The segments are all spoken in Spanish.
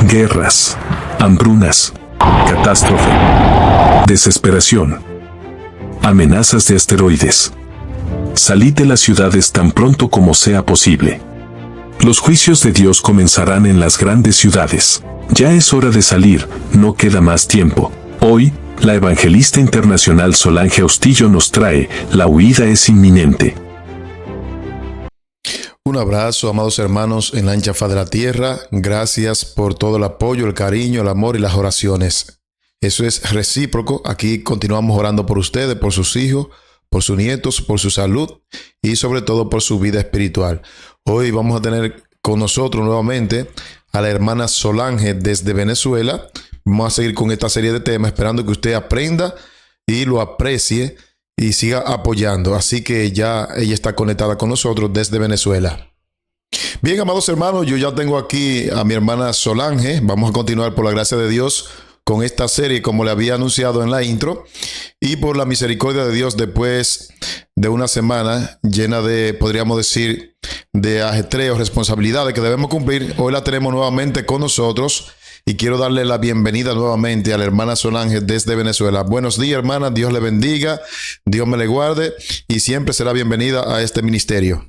guerras, hambrunas, catástrofe, desesperación, amenazas de asteroides. Salid de las ciudades tan pronto como sea posible. Los juicios de Dios comenzarán en las grandes ciudades. Ya es hora de salir, no queda más tiempo. Hoy, la evangelista internacional Solange Austillo nos trae La huida es inminente. Un abrazo, amados hermanos en la ancha faz de la tierra. Gracias por todo el apoyo, el cariño, el amor y las oraciones. Eso es recíproco. Aquí continuamos orando por ustedes, por sus hijos, por sus nietos, por su salud y sobre todo por su vida espiritual. Hoy vamos a tener con nosotros nuevamente a la hermana Solange desde Venezuela. Vamos a seguir con esta serie de temas, esperando que usted aprenda y lo aprecie y siga apoyando. Así que ya ella está conectada con nosotros desde Venezuela. Bien, amados hermanos, yo ya tengo aquí a mi hermana Solange. Vamos a continuar por la gracia de Dios con esta serie, como le había anunciado en la intro, y por la misericordia de Dios, después de una semana llena de, podríamos decir, de ajetreos, responsabilidades que debemos cumplir, hoy la tenemos nuevamente con nosotros y quiero darle la bienvenida nuevamente a la hermana Solange desde Venezuela. Buenos días, hermana, Dios le bendiga, Dios me le guarde y siempre será bienvenida a este ministerio.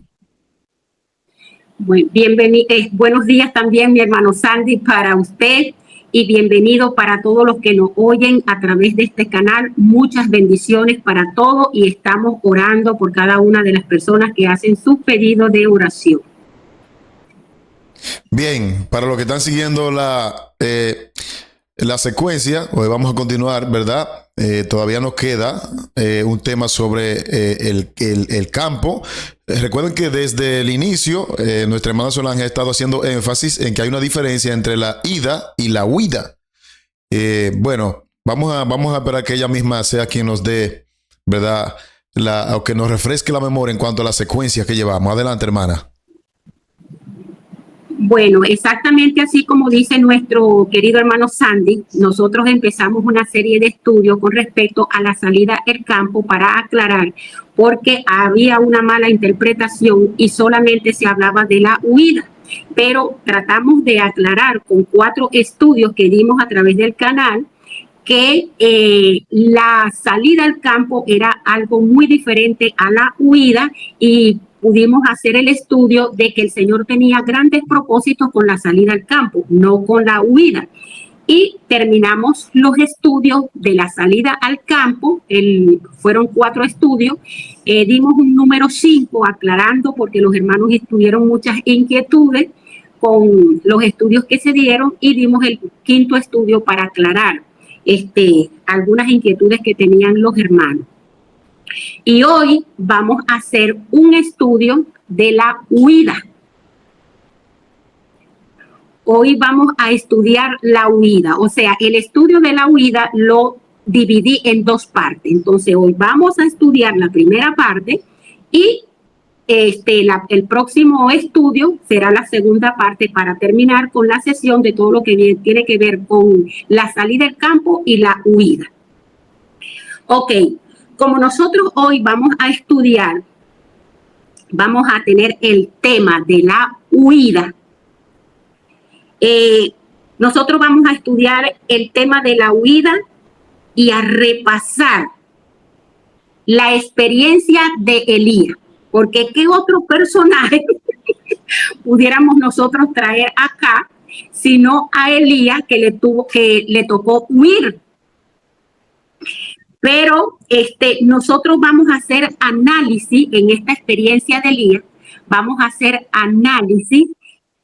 Buenos días también, mi hermano Sandy, para usted. Y bienvenido para todos los que nos oyen a través de este canal. Muchas bendiciones para todos y estamos orando por cada una de las personas que hacen su pedido de oración. Bien, para los que están siguiendo la secuencia, hoy vamos a continuar, ¿verdad? Todavía nos queda un tema sobre el campo. Recuerden que desde el inicio, nuestra hermana Solange ha estado haciendo énfasis en que hay una diferencia entre la ida y la huida. Bueno, vamos a esperar que ella misma sea quien nos dé, ¿verdad? O que nos refresque la memoria en cuanto a la secuencia que llevamos. Adelante, hermana. Bueno, exactamente así como dice nuestro querido hermano Sandy, nosotros empezamos una serie de estudios con respecto a la salida al campo para aclarar, porque había una mala interpretación y solamente se hablaba de la huida. Pero tratamos de aclarar con 4 estudios que dimos a través del canal que la salida al campo era algo muy diferente a la huida y pudimos hacer el estudio de que el Señor tenía grandes propósitos con la salida al campo, no con la huida. Y terminamos los estudios de la salida al campo, fueron 4 estudios, dimos un número 5 aclarando porque los hermanos tuvieron muchas inquietudes con los estudios que se dieron y dimos el 5º estudio para aclarar algunas inquietudes que tenían los hermanos. Y hoy vamos a hacer un estudio de la huida. Hoy vamos a estudiar la huida, o sea, el estudio de la huida lo dividí en 2 partes. Entonces, hoy vamos a estudiar la primera parte y el próximo estudio será la segunda parte para terminar con la sesión de todo lo que tiene que ver con la salida del campo y la huida. Ok. Como nosotros hoy vamos a estudiar, vamos a tener el tema de la huida. Nosotros vamos a estudiar el tema de la huida y a repasar la experiencia de Elías. Porque ¿qué otro personaje pudiéramos nosotros traer acá sino a Elías que le tocó huir? Pero nosotros vamos a hacer análisis en esta experiencia de Elías, vamos a hacer análisis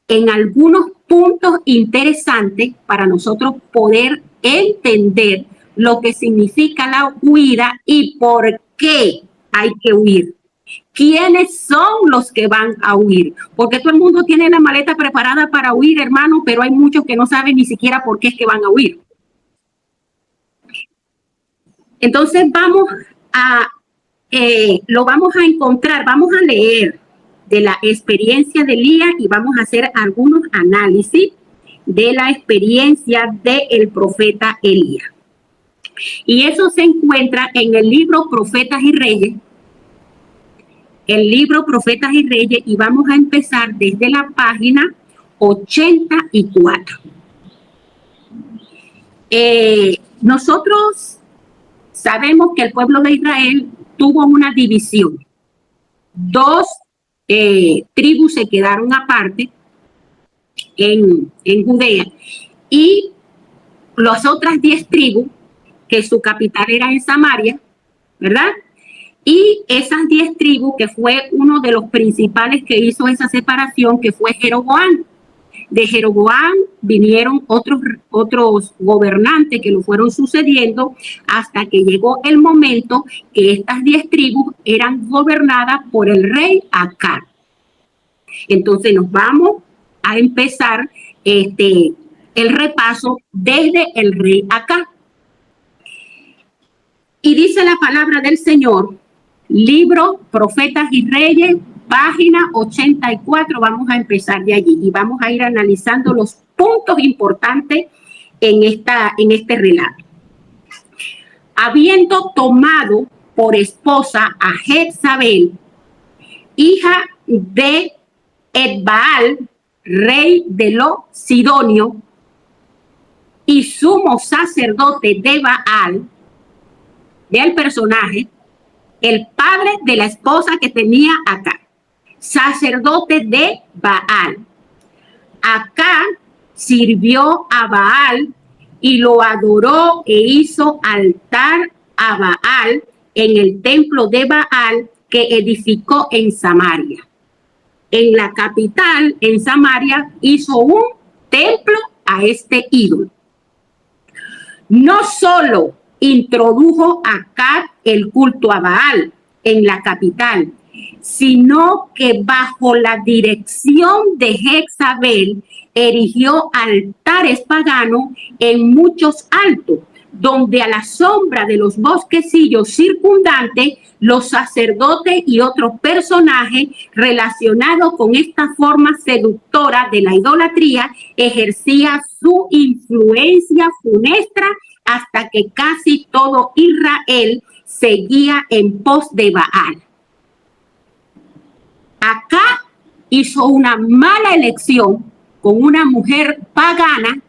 en algunos puntos interesantes para nosotros poder entender lo que significa la huida y por qué hay que huir. ¿Quiénes son los que van a huir? Porque todo el mundo tiene la maleta preparada para huir, hermano, pero hay muchos que no saben ni siquiera por qué es que van a huir. Entonces lo vamos a encontrar, vamos a leer de la experiencia de Elías y vamos a hacer algunos análisis de la experiencia del profeta Elías. Y eso se encuentra en el libro Profetas y Reyes. El libro Profetas y Reyes, y vamos a empezar desde la página 84. Nosotros sabemos que el pueblo de Israel tuvo una división. Dos tribus se quedaron aparte en Judea y las otras 10 tribus, que su capital era en Samaria, ¿verdad? Y esas 10 tribus, que fue uno de los principales que hizo esa separación, que fue Jeroboam. De Jeroboam vinieron otros gobernantes que lo fueron sucediendo hasta que llegó el momento que estas 10 tribus eran gobernadas por el rey Acab. Entonces nos vamos a empezar el repaso desde el rey Acab. Y dice la palabra del Señor, libro Profetas y Reyes, página 84, vamos a empezar de allí y vamos a ir analizando los puntos importantes en este relato. Habiendo tomado por esposa a Jezabel, hija de Etbaal, rey de los Sidonios, y sumo sacerdote de Baal, del personaje, el padre de la esposa que tenía acá, sacerdote de Baal. Acá sirvió a Baal y lo adoró e hizo altar a Baal en el templo de Baal que edificó en Samaria. En la capital, en Samaria, hizo un templo a este ídolo. No solo introdujo acá el culto a Baal en la capital, sino que bajo la dirección de Jezabel erigió altares paganos en muchos altos, donde a la sombra de los bosquecillos circundantes, los sacerdotes y otros personajes relacionados con esta forma seductora de la idolatría ejercía su influencia funesta hasta que casi todo Israel seguía en pos de Baal. Acá hizo una mala elección con una mujer pagana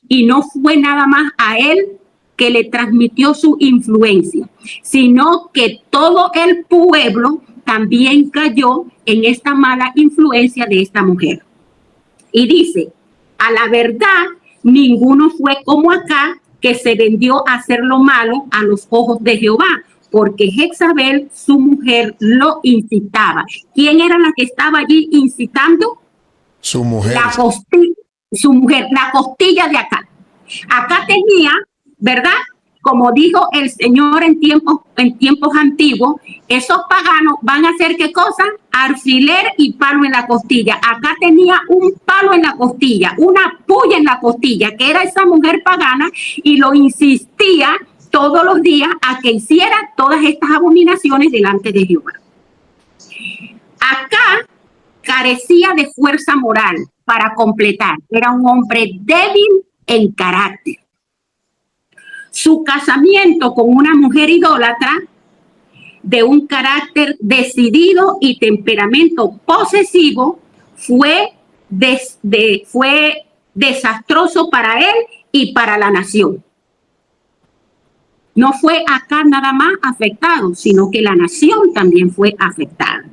y no fue nada más a él que le transmitió su influencia, sino que todo el pueblo también cayó en esta mala influencia de esta mujer. Y dice, a la verdad, ninguno fue como acá, que se vendió a hacer lo malo a los ojos de Jehová, porque Jezabel, su mujer, lo incitaba. ¿Quién era la que estaba allí incitando? Su mujer. Su mujer, la costilla de acá. Acá tenía, ¿verdad? Como dijo el Señor en tiempos antiguos, esos paganos van a hacer ¿qué cosa? Alfiler y palo en la costilla. Acá tenía un palo en la costilla, una puya en la costilla, que era esa mujer pagana, y lo insistía todos los días a que hiciera todas estas abominaciones delante de Jehová. Acá carecía de fuerza moral para completar. Era un hombre débil en carácter. Su casamiento con una mujer idólatra de un carácter decidido y temperamento posesivo fue desastroso para él y para la nación. No fue acá nada más afectado, sino que la nación también fue afectada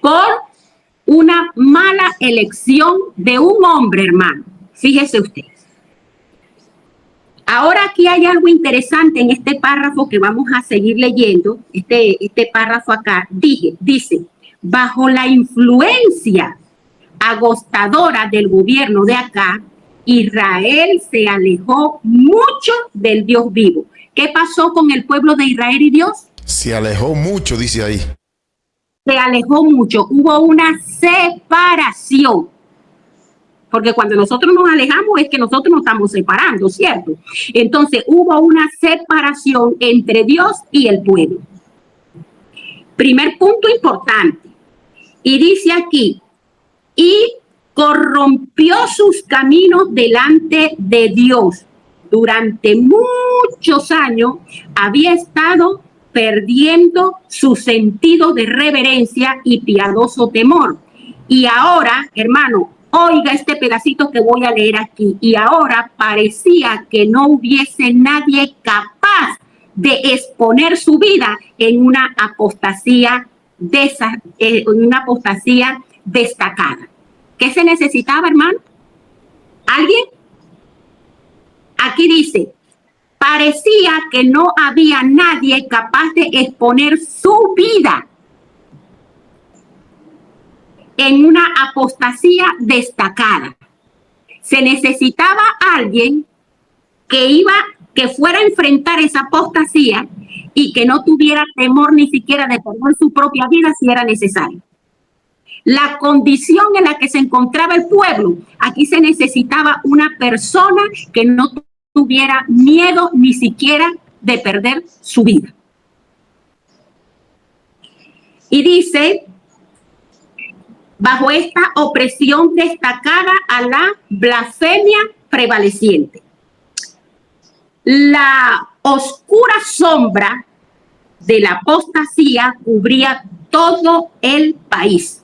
por una mala elección de un hombre, hermano. Fíjese usted. Ahora aquí hay algo interesante en este párrafo que vamos a seguir leyendo. Este párrafo acá dice, bajo la influencia agostadora del gobierno de acá, Israel se alejó mucho del Dios vivo. ¿Qué pasó con el pueblo de Israel y Dios? Se alejó mucho, dice ahí. Se alejó mucho. Hubo una separación. Porque cuando nosotros nos alejamos es que nosotros nos estamos separando, ¿cierto? Entonces hubo una separación entre Dios y el pueblo. Primer punto importante. Y dice aquí, y corrompió sus caminos delante de Dios. Durante muchos años había estado perdiendo su sentido de reverencia y piadoso temor. Y ahora, hermano, Oiga este pedacito que voy a leer aquí. Y ahora parecía que no hubiese nadie capaz de exponer su vida en una apostasía, destacada. ¿Qué se necesitaba, hermano? ¿Alguien? Aquí dice, parecía que no había nadie capaz de exponer su vida en una apostasía destacada. Se necesitaba alguien que fuera a enfrentar esa apostasía y que no tuviera temor ni siquiera de perder su propia vida si era necesario. La condición en la que se encontraba el pueblo, aquí se necesitaba una persona que no tuviera miedo ni siquiera de perder su vida. Y dice, bajo esta opresión destacada a la blasfemia prevaleciente. La oscura sombra de la apostasía cubría todo el país.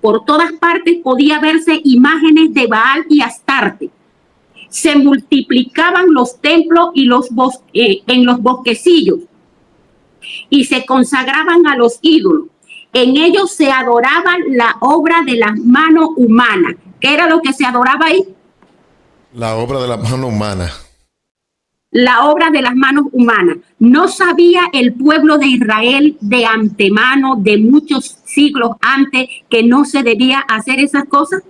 Por todas partes podía verse imágenes de Baal y Astarte. Se multiplicaban los templos y en los bosquecillos y se consagraban a los ídolos. En ellos se adoraba la obra de las manos humanas. ¿Qué era lo que se adoraba ahí? La obra de la mano humana. La obra de las manos humanas. ¿No sabía el pueblo de Israel de antemano, de muchos siglos antes, que no se debía hacer esas cosas?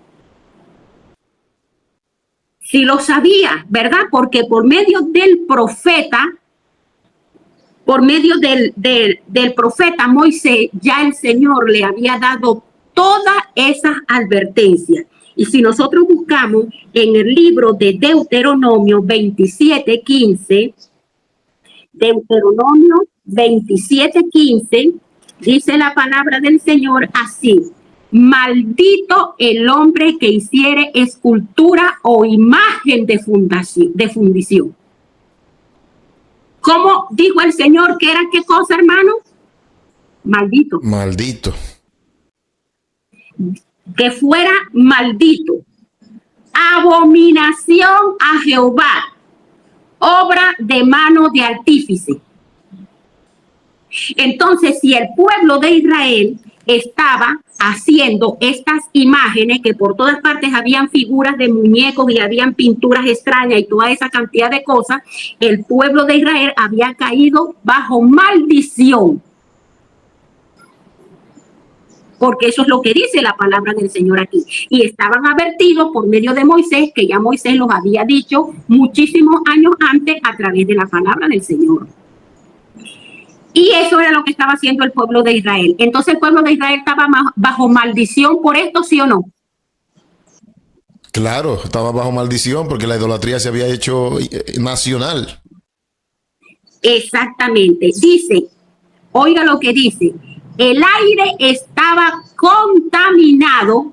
Sí lo sabía, ¿verdad? Porque por medio del profeta, Moisés, ya el Señor le había dado todas esas advertencias. Y si nosotros buscamos en el libro de Deuteronomio 27:15, Deuteronomio 27:15, dice la palabra del Señor así: maldito el hombre que hiciere escultura o imagen de fundición. ¿Cómo dijo el Señor que era qué cosa, hermano? Maldito. Maldito. Que fuera maldito. Abominación a Jehová. Obra de mano de artífice. Entonces, si el pueblo de Israel estaba haciendo estas imágenes, que por todas partes habían figuras de muñecos y habían pinturas extrañas y toda esa cantidad de cosas, el pueblo de Israel había caído bajo maldición. Porque eso es lo que dice la palabra del Señor aquí. Y estaban advertidos por medio de Moisés, que ya Moisés los había dicho muchísimos años antes a través de la palabra del Señor. Y eso era lo que estaba haciendo el pueblo de Israel. Entonces el pueblo de Israel estaba bajo maldición por esto, ¿sí o no? Claro, estaba bajo maldición porque la idolatría se había hecho nacional. Exactamente. Dice, oiga lo que dice: el aire estaba contaminado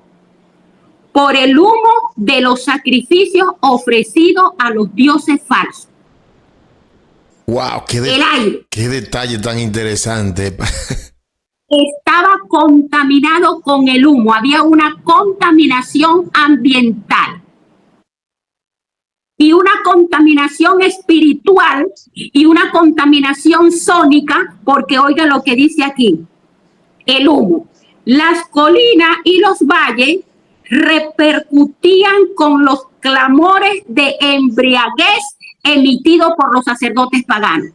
por el humo de los sacrificios ofrecidos a los dioses falsos. ¡Wow! ¡Qué detalle tan interesante! Estaba contaminado con el humo. Había una contaminación ambiental y una contaminación espiritual y una contaminación sónica, porque oiga lo que dice aquí: el humo. Las colinas y los valles repercutían con los clamores de embriaguez emitidos por los sacerdotes paganos.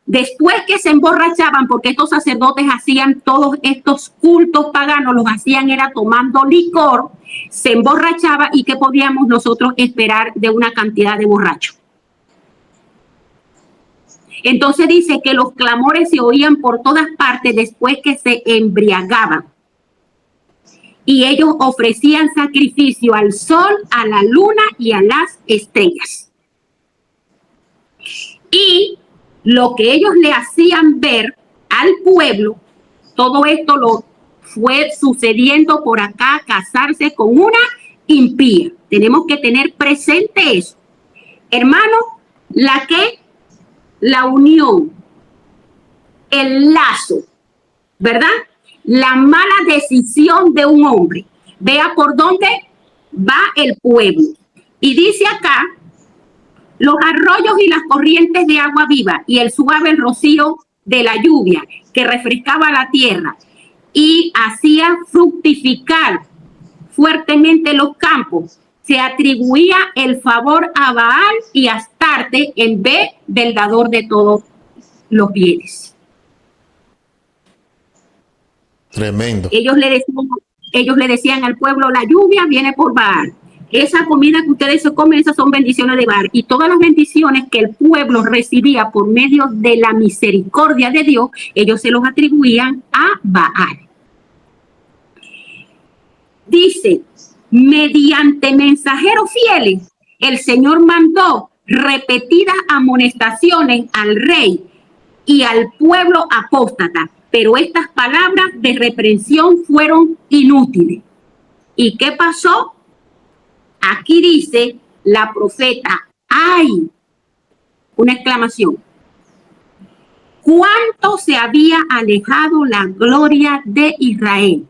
Después que se emborrachaban, porque estos sacerdotes hacían todos estos cultos paganos, los hacían era tomando licor, se emborrachaba. ¿Y qué podíamos nosotros esperar de una cantidad de borrachos? Entonces dice que los clamores se oían por todas partes después que se embriagaban. Y ellos ofrecían sacrificio al sol, a la luna y a las estrellas. Y lo que ellos le hacían ver al pueblo, todo esto lo fue sucediendo por acá, casarse con una impía. Tenemos que tener presente eso. Hermano, la unión, el lazo, ¿verdad? la mala decisión de un hombre. Vea por dónde va el pueblo. Y dice acá, los arroyos y las corrientes de agua viva y el suave rocío de la lluvia que refrescaba la tierra y hacía fructificar fuertemente los campos, se atribuía el favor a Baal y Astarte en vez del dador de todos los bienes. Tremendo. Ellos le decían al pueblo, la lluvia viene por Baal. Esa comida que ustedes se comen, esas son bendiciones de Baal. Y todas las bendiciones que el pueblo recibía por medio de la misericordia de Dios, ellos se los atribuían a Baal. Dice, mediante mensajeros fieles, el Señor mandó repetidas amonestaciones al rey y al pueblo apóstata, pero estas palabras de reprensión fueron inútiles. ¿Y qué pasó? Aquí dice la profeta, ¡ay! Una exclamación. ¿Cuánto se había alejado la gloria de Israel?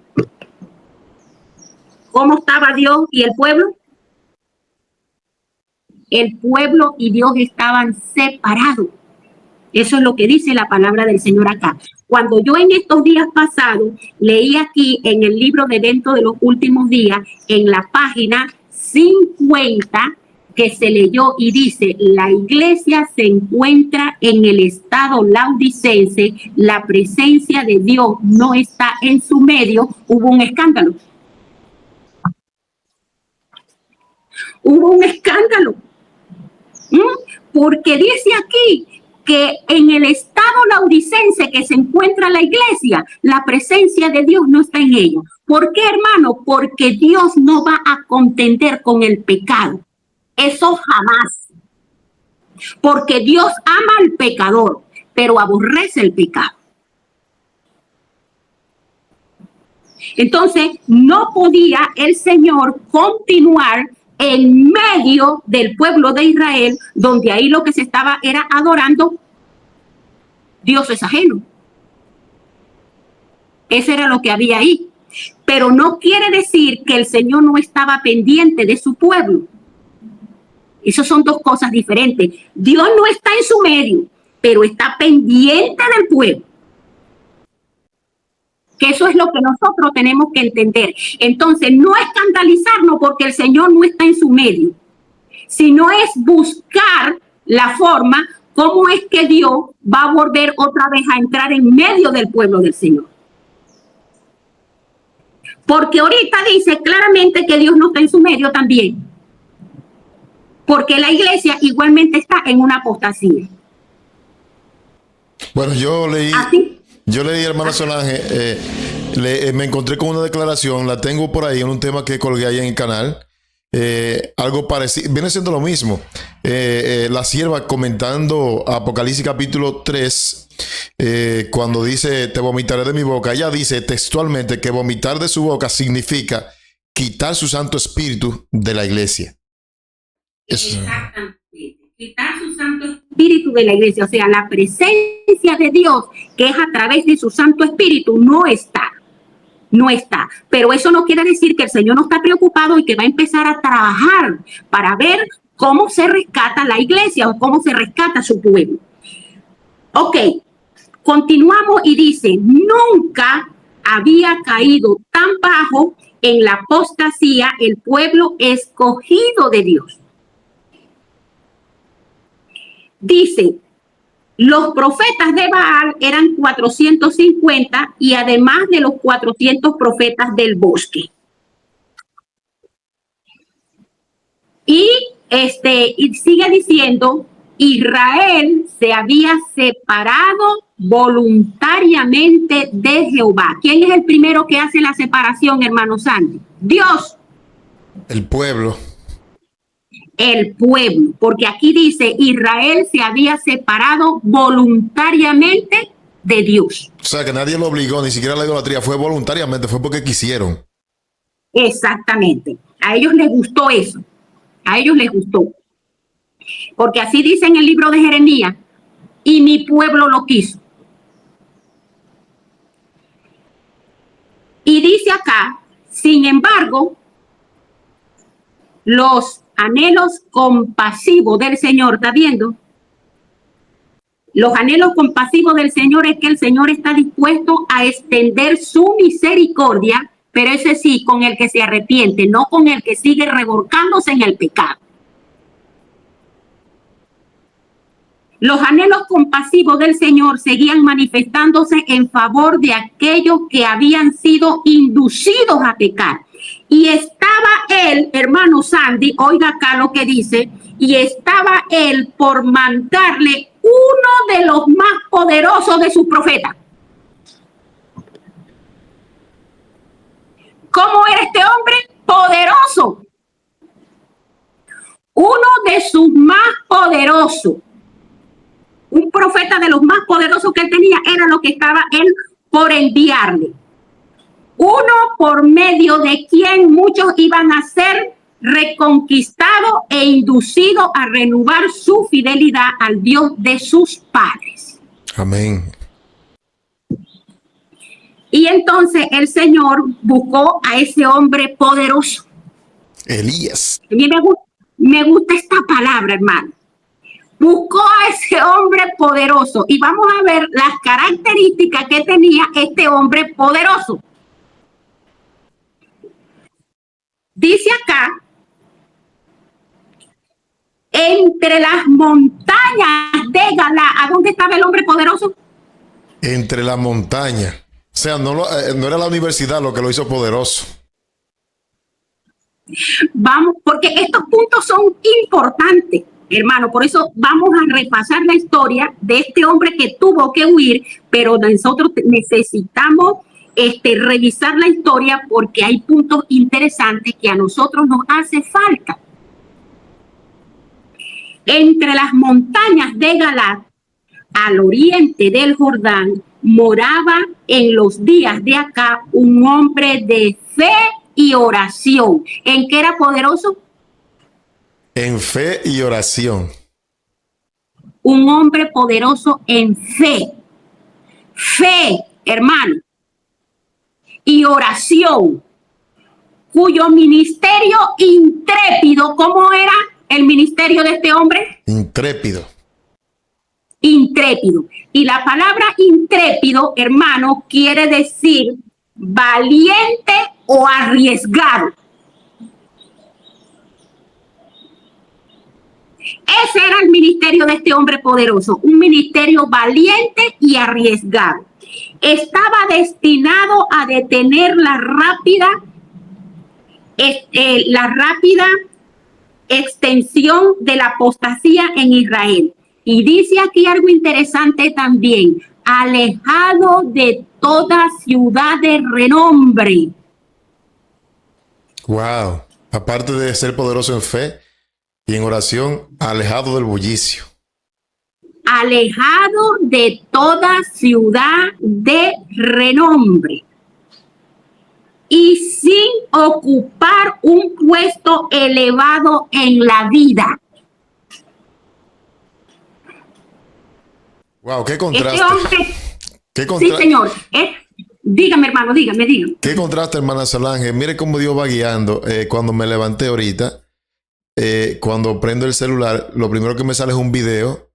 ¿Cómo estaba Dios y el pueblo? El pueblo y Dios estaban separados. Eso es lo que dice la palabra del Señor acá. Cuando yo en estos días pasados leí aquí en el libro de Dentro de los Últimos Días, en la página 50, que se leyó y dice, la iglesia se encuentra en el estado laodicense, la presencia de Dios no está en su medio, hubo un escándalo. Hubo un escándalo. Porque dice aquí que en el estado laodicense que se encuentra la iglesia, la presencia de Dios no está en ella. ¿Por qué, hermano? Porque Dios no va a contender con el pecado. Eso jamás. Porque Dios ama al pecador, pero aborrece el pecado. Entonces, no podía el Señor continuar en medio del pueblo de Israel, donde ahí lo que se estaba era adorando dioses ajenos. Eso era lo que había ahí. Pero no quiere decir que el Señor no estaba pendiente de su pueblo. Esas son dos cosas diferentes. Dios no está en su medio, pero está pendiente del pueblo. Que eso es lo que nosotros tenemos que entender. Entonces, no escandalizarnos porque el Señor no está en su medio, sino es buscar la forma cómo es que Dios va a volver otra vez a entrar en medio del pueblo del Señor. Porque ahorita dice claramente que Dios no está en su medio también. Porque la iglesia igualmente está en una apostasía. Bueno, yo leí... ¿Así? Yo leí, hermana Solange, me encontré con una declaración, la tengo por ahí en un tema que colgué ahí en el canal. Algo parecido, viene siendo lo mismo. La sierva comentando Apocalipsis capítulo 3, cuando dice, te vomitaré de mi boca. Ella dice textualmente que vomitar de su boca significa quitar su Santo Espíritu de la iglesia. Exactamente. Quitar su Santo Espíritu de la iglesia, o sea, la presencia de Dios, que es a través de su Santo Espíritu, no está. Pero eso no quiere decir que el Señor no está preocupado y que va a empezar a trabajar para ver cómo se rescata la iglesia o cómo se rescata su pueblo. Ok, continuamos y dice, nunca había caído tan bajo en la apostasía el pueblo escogido de Dios. Dice, los profetas de Baal eran 450 y además de los 400 profetas del bosque. Y sigue diciendo, Israel se había separado voluntariamente de Jehová. ¿Quién es el primero que hace la separación, hermano Sandy? Dios. El pueblo. El pueblo, porque aquí dice Israel se había separado voluntariamente de Dios. O sea, que nadie lo obligó, ni siquiera la idolatría, fue voluntariamente, fue porque quisieron. Exactamente. A ellos les gustó eso. A ellos les gustó. Porque así dice en el libro de Jeremías, y mi pueblo lo quiso. Y dice acá, sin embargo, los anhelos compasivos del Señor, ¿está viendo? Los anhelos compasivos del Señor es que el Señor está dispuesto a extender su misericordia, pero ese sí, con el que se arrepiente, no con el que sigue revolcándose en el pecado. Los anhelos compasivos del Señor seguían manifestándose en favor de aquellos que habían sido inducidos a pecar. Y estaba él, hermano Sandy, oiga acá lo que dice, y estaba él por mandarle uno de los más poderosos de sus profetas. ¿Cómo era este hombre? Poderoso. Uno de sus más poderosos. Un profeta de los más poderosos que él tenía era lo que estaba él por enviarle. Uno por medio de quien muchos iban a ser reconquistados e inducidos a renovar su fidelidad al Dios de sus padres. Amén. Y entonces el Señor buscó a ese hombre poderoso. Elías. A mí me gusta esta palabra, hermano. Buscó a ese hombre poderoso y vamos a ver las características que tenía este hombre poderoso. Dice acá, entre las montañas de Galaad, ¿a dónde estaba el hombre poderoso? Entre las montañas. O sea, no era la universidad lo que lo hizo poderoso. Vamos, porque estos puntos son importantes, hermano. Por eso vamos a repasar la historia de este hombre que tuvo que huir, pero nosotros necesitamos revisar la historia porque hay puntos interesantes que a nosotros nos hace falta. Entre las montañas de Galaad, al oriente del Jordán, moraba en los días de acá un hombre de fe y oración. ¿En qué era poderoso? En fe y oración. Un hombre poderoso en fe. Fe, hermano. Y oración. Cuyo ministerio intrépido, ¿cómo era el ministerio de este hombre? Intrépido. Intrépido. Y la palabra intrépido, hermano, quiere decir valiente o arriesgado. Ese era el ministerio de este hombre poderoso, un ministerio valiente y arriesgado. Estaba destinado a detener la rápida extensión de la apostasía en Israel. Y dice aquí algo interesante también, alejado de toda ciudad de renombre. Wow. Aparte de ser poderoso en fe y en oración, alejado del bullicio. Alejado de toda ciudad de renombre. Y sin ocupar un puesto elevado en la vida. Wow, qué contraste. Este hombre, ¿Qué contraste? sí, señor. Dígame, hermano, dígame. Qué contraste, hermana Solange. Mire cómo Dios va guiando. Cuando me levanté ahorita, cuando prendo el celular, lo primero que me sale es un video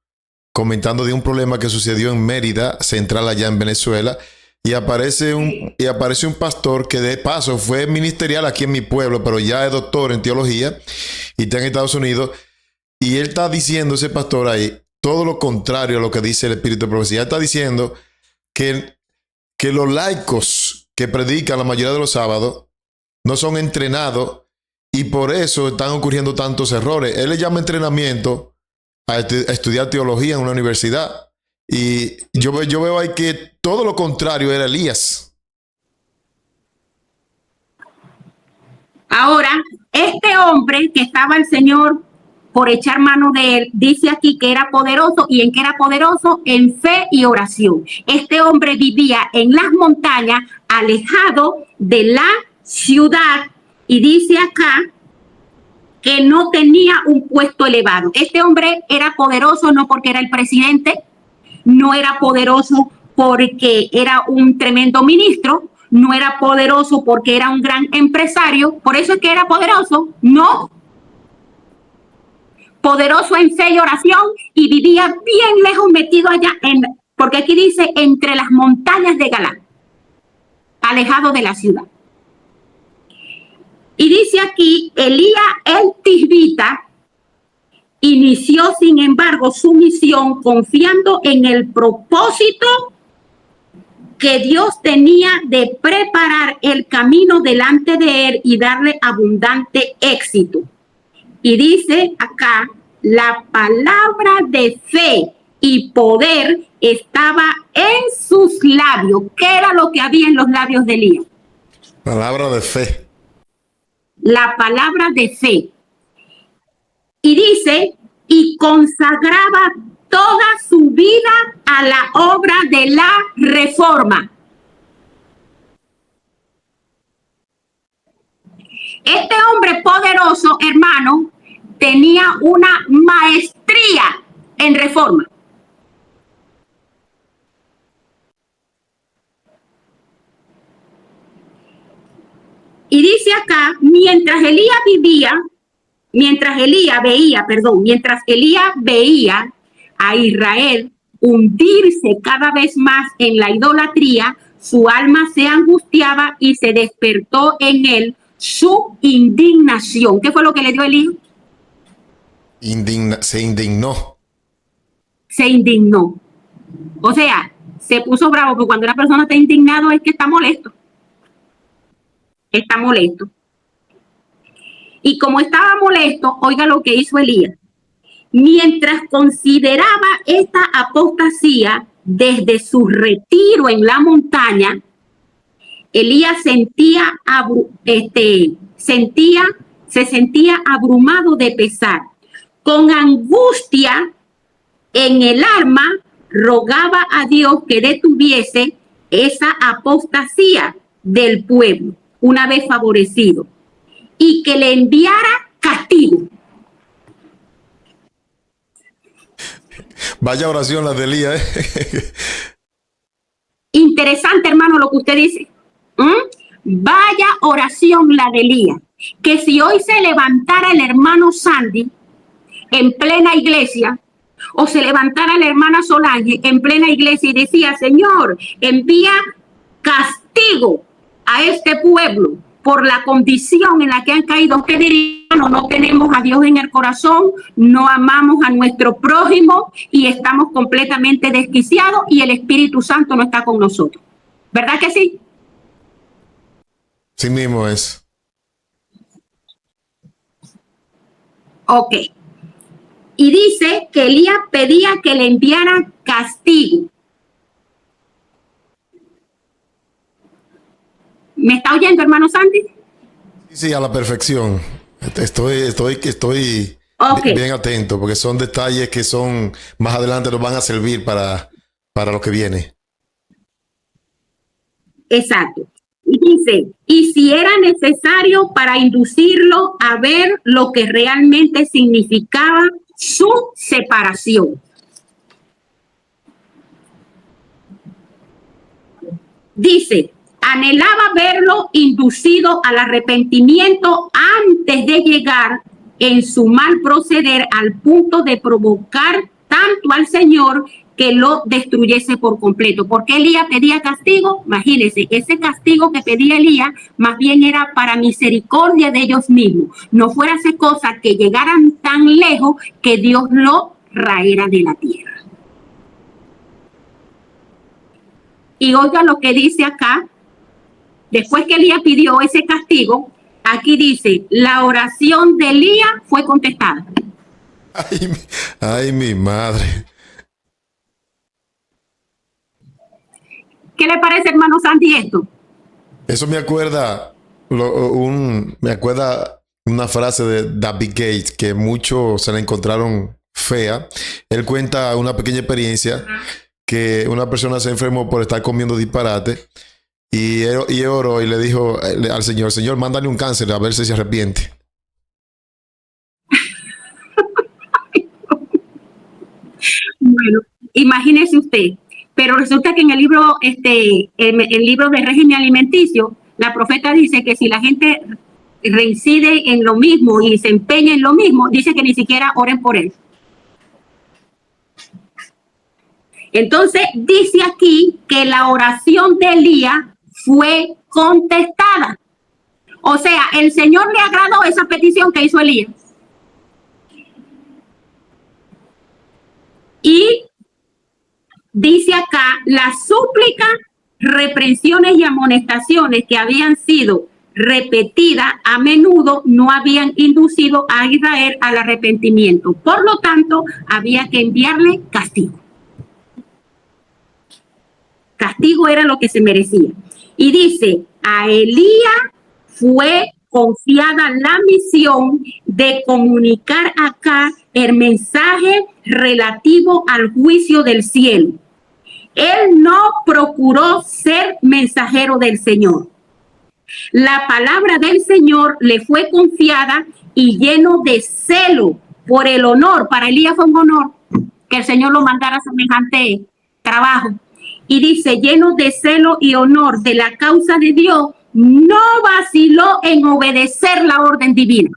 comentando de un problema que sucedió en Mérida, central allá en Venezuela, y aparece un pastor que de paso fue ministerial aquí en mi pueblo, pero ya es doctor en teología y está en Estados Unidos, y él está diciendo, ese pastor ahí, todo lo contrario a lo que dice el Espíritu de Profecía. Está diciendo que los laicos que predican la mayoría de los sábados no son entrenados y por eso están ocurriendo tantos errores. Él le llama entrenamiento a estudiar teología en una universidad. Y yo veo ahí que todo lo contrario era Elías. Ahora, este hombre que estaba el Señor por echar mano de él, dice aquí que era poderoso. ¿Y en qué era poderoso? En fe y oración. Este hombre vivía en las montañas, alejado de la ciudad, y dice acá que no tenía un puesto elevado. Este hombre era poderoso no porque era el presidente, no era poderoso porque era un tremendo ministro, no era poderoso porque era un gran empresario, por eso es que era poderoso, no. Poderoso en fe y oración, y vivía bien lejos, metido allá, porque aquí dice, entre las montañas de Galad, alejado de la ciudad. Y dice aquí, Elías el Tisbita inició, sin embargo, su misión confiando en el propósito que Dios tenía de preparar el camino delante de él y darle abundante éxito. Y dice acá, la palabra de fe y poder estaba en sus labios. ¿Qué era lo que había en los labios de Elías? Palabra de fe. La palabra de fe. Y dice, y consagraba toda su vida a la obra de la reforma. Este hombre poderoso, hermano, tenía una maestría en reforma. Y dice acá, mientras Elías veía a Israel hundirse cada vez más en la idolatría, su alma se angustiaba y se despertó en él su indignación. ¿Qué fue lo que le dio Elías? Se indignó. Se indignó. O sea, se puso bravo, porque cuando una persona está indignado es que está molesto. Está molesto. Y como estaba molesto, oiga lo que hizo Elías. Mientras consideraba esta apostasía desde su retiro en la montaña, Elías se sentía abrumado de pesar. Con angustia en el alma, rogaba a Dios que detuviese esa apostasía del pueblo, una vez favorecido, y que le enviara castigo. Vaya oración la de Elías, Interesante, hermano, lo que usted dice. Vaya oración la de Elías. Que si hoy se levantara el hermano Sandy en plena iglesia, o se levantara la hermana Solange en plena iglesia y decía, Señor, envía castigo a este pueblo por la condición en la que han caído, ¿qué dirían? No tenemos a Dios en el corazón, no amamos a nuestro prójimo y estamos completamente desquiciados y el Espíritu Santo no está con nosotros. ¿Verdad que sí? Sí mismo es. Ok. Y dice que Elías pedía que le enviaran castigo. ¿Me está oyendo, hermano Sandy? Sí, a la perfección. Estoy okay, bien atento, porque son detalles que son más adelante nos van a servir para lo que viene. Exacto. Y dice, y si era necesario para inducirlo a ver lo que realmente significaba su separación. Dice, anhelaba verlo inducido al arrepentimiento antes de llegar en su mal proceder al punto de provocar tanto al Señor que lo destruyese por completo. ¿Por qué Elías pedía castigo? Imagínense, ese castigo que pedía Elías más bien era para misericordia de ellos mismos. No fuérase cosa que llegaran tan lejos que Dios lo raera de la tierra. Y oiga lo que dice acá. Después que Elías pidió ese castigo, aquí dice, la oración de Elías fue contestada. Ay, mi madre. ¿Qué le parece, hermano Sandy, esto? Eso me acuerda una frase de David Gates que muchos se la encontraron fea. Él cuenta una pequeña experiencia que una persona se enfermó por estar comiendo disparate y oró y le dijo al Señor, Señor, mándale un cáncer a ver si se arrepiente. Bueno, imagínese usted, Pero resulta que en el libro, el libro de régimen alimenticio, la profeta dice que si la gente reincide en lo mismo y se empeña en lo mismo, dice que ni siquiera oren por él. Entonces dice aquí que la oración de Elías fue contestada. O sea, el Señor le agradó esa petición que hizo Elías. Y dice acá, las súplicas, reprensiones y amonestaciones que habían sido repetidas a menudo no habían inducido a Israel al arrepentimiento. Por lo tanto, había que enviarle castigo. Castigo era lo que se merecía. Y dice, a Elías fue confiada la misión de comunicar acá el mensaje relativo al juicio del cielo. Él no procuró ser mensajero del Señor. La palabra del Señor le fue confiada y lleno de celo por el honor. Para Elías fue un honor que el Señor lo mandara a semejante trabajo. Y dice, lleno de celo y honor de la causa de Dios, no vaciló en obedecer la orden divina.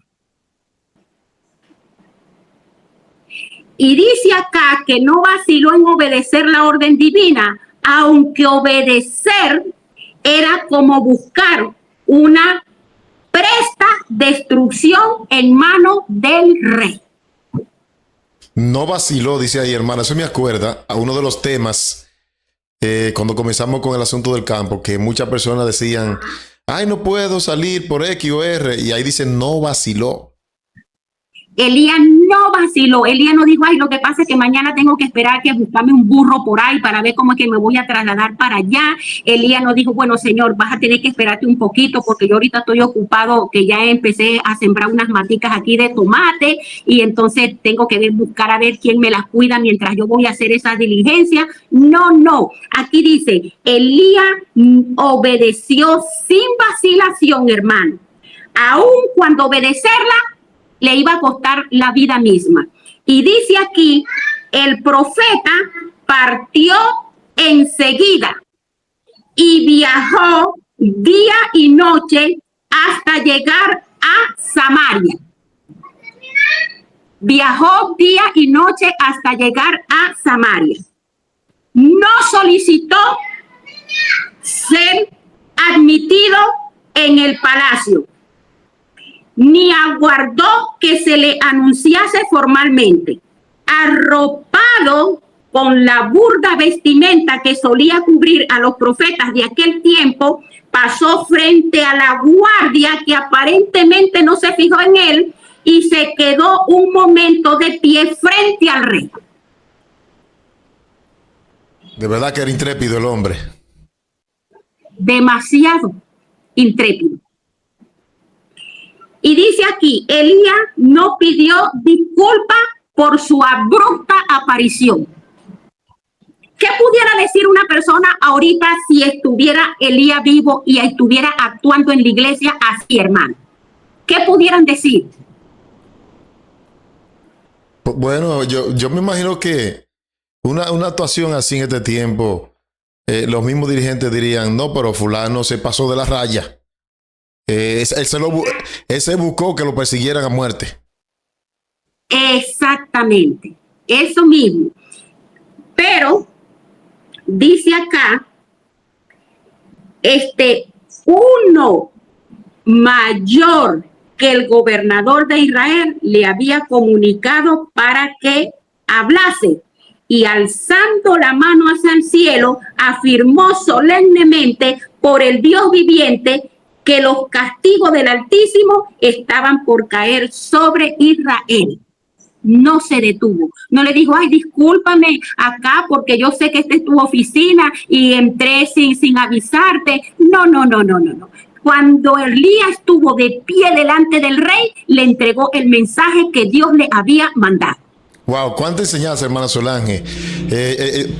Y dice acá que no vaciló en obedecer la orden divina, aunque obedecer era como buscar una presta destrucción en manos del rey. No vaciló, dice ahí, hermana. Eso me acuerda a uno de los temas cuando comenzamos con el asunto del campo, que muchas personas decían, ay, no puedo salir por X o R, y ahí dicen, no vaciló. Elías no vaciló. Elías no dijo, ay, lo que pasa es que mañana tengo que esperar que buscarme un burro por ahí para ver cómo es que me voy a trasladar para allá. Elías no dijo, bueno, Señor, vas a tener que esperarte un poquito porque yo ahorita estoy ocupado, que ya empecé a sembrar unas maticas aquí de tomate y entonces tengo que buscar a ver quién me las cuida mientras yo voy a hacer esa diligencia. No, no. Aquí dice, Elías obedeció sin vacilación, hermano. Aun cuando obedecerla le iba a costar la vida misma. Y dice aquí, el profeta partió enseguida y viajó día y noche hasta llegar a Samaria. Viajó día y noche hasta llegar a Samaria. No solicitó ser admitido en el palacio, ni aguardó que se le anunciase formalmente. Arropado con la burda vestimenta que solía cubrir a los profetas de aquel tiempo, pasó frente a la guardia que aparentemente no se fijó en él y se quedó un momento de pie frente al rey. De verdad que era intrépido el hombre. Demasiado intrépido. Y dice aquí, Elías no pidió disculpas por su abrupta aparición. ¿Qué pudiera decir una persona ahorita si estuviera Elías vivo y estuviera actuando en la iglesia así, hermano? ¿Qué pudieran decir? Bueno, yo me imagino que una actuación así en este tiempo, los mismos dirigentes dirían, no, pero fulano se pasó de la raya. Él se buscó que lo persiguieran a muerte. Exactamente, eso mismo. Pero dice acá, uno mayor que el gobernador de Israel le había comunicado para que hablase, y alzando la mano hacia el cielo, afirmó solemnemente por el Dios viviente que los castigos del Altísimo estaban por caer sobre Israel. No se detuvo, no le dijo, ay, discúlpame acá porque yo sé que esta es tu oficina y entré sin avisarte. No. Cuando Elías estuvo de pie delante del rey, le entregó el mensaje que Dios le había mandado. Wow, cuánta enseñanza, hermana Solange.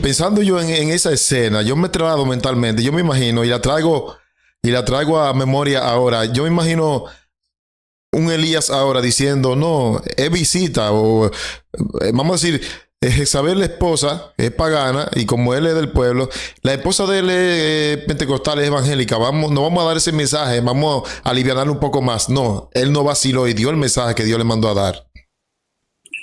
Pensando yo en esa escena, yo me he trabado mentalmente, yo me imagino, y la traigo a memoria ahora. Yo me imagino un Elías ahora diciendo, no, es visita, o vamos a decir, Jezabel, la esposa, es pagana y como él es del pueblo, la esposa de él es pentecostal, es evangélica. No vamos a dar ese mensaje, vamos a aliviarlo un poco más. No, él no vaciló y dio el mensaje que Dios le mandó a dar.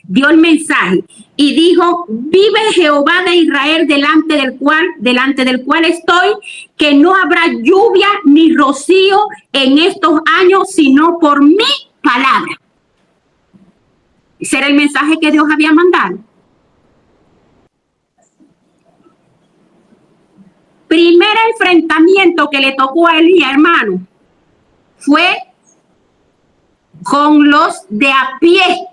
Dio el mensaje y dijo: vive Jehová de Israel delante del cual estoy, que no habrá lluvia ni rocío en estos años, sino por mi palabra. Ese era el mensaje que Dios había mandado. Primer enfrentamiento que le tocó a Elías, hermano, fue con los de a pie.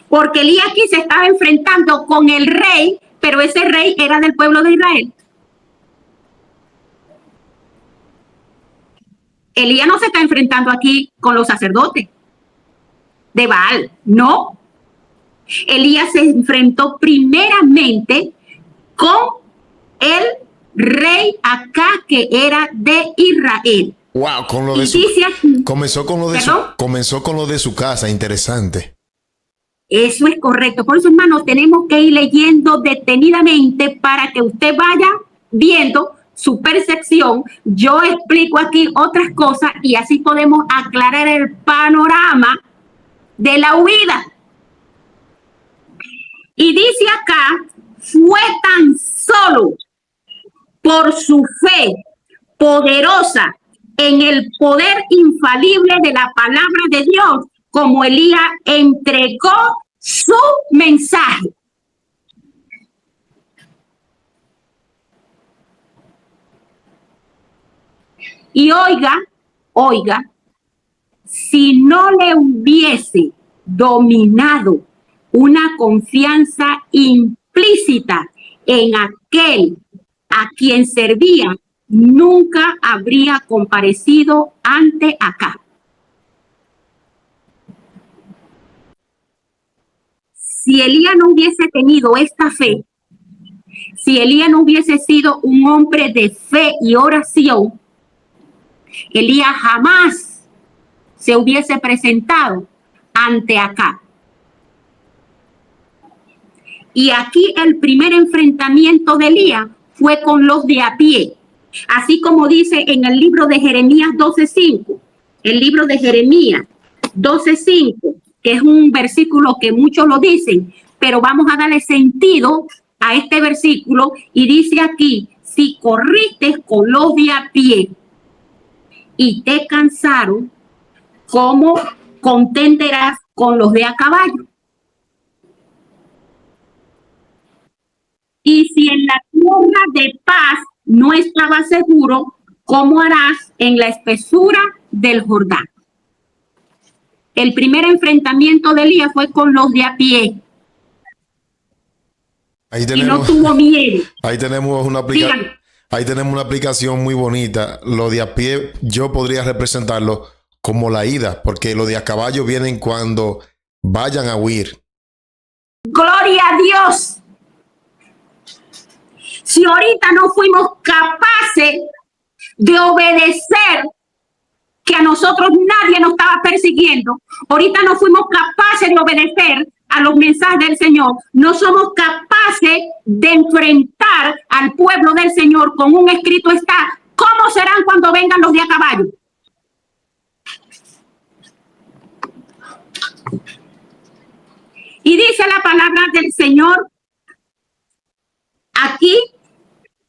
Porque Elías aquí se estaba enfrentando con el rey, pero ese rey era del pueblo de Israel. Elías no se está enfrentando aquí con los sacerdotes de Baal, no. Elías se enfrentó primeramente con el rey Acab, que era de Israel. Wow, con lo y de su, dice aquí, comenzó con lo de su casa, interesante. Eso es correcto. Por eso, hermanos, tenemos que ir leyendo detenidamente para que usted vaya viendo su percepción. Yo explico aquí otras cosas y así podemos aclarar el panorama de la huida. Y dice acá: fue tan solo por su fe poderosa en el poder infalible de la palabra de Dios, como Elías entregó su mensaje. Y oiga, si no le hubiese dominado una confianza implícita en aquel a quien servía, nunca habría comparecido ante Acab. Si Elías no hubiese tenido esta fe, si Elías no hubiese sido un hombre de fe y oración, Elías jamás se hubiese presentado ante Acab. Y aquí el primer enfrentamiento de Elías fue con los de a pie, así como dice en el libro de Jeremías 12:5, el libro de Jeremías 12:5, que es un versículo que muchos lo dicen, pero vamos a darle sentido a este versículo, y dice aquí: si corriste con los de a pie y te cansaron, ¿cómo contenderás con los de a caballo? Y si en la tierra de paz no estabas seguro, ¿cómo harás en la espesura del Jordán? El primer enfrentamiento de Elías fue con los de a pie. Ahí tenemos, y no tuvo miedo. Ahí tenemos una aplicación muy bonita. Lo de a pie yo podría representarlo como la ida, porque lo de a caballo vienen cuando vayan a huir. ¡Gloria a Dios! Si ahorita no fuimos capaces de obedecer, que a nosotros nadie nos estaba persiguiendo, ahorita no fuimos capaces de obedecer a los mensajes del Señor, no somos capaces de enfrentar al pueblo del Señor con un escrito está, ¿cómo serán cuando vengan los de a caballo? Y dice la palabra del Señor aquí: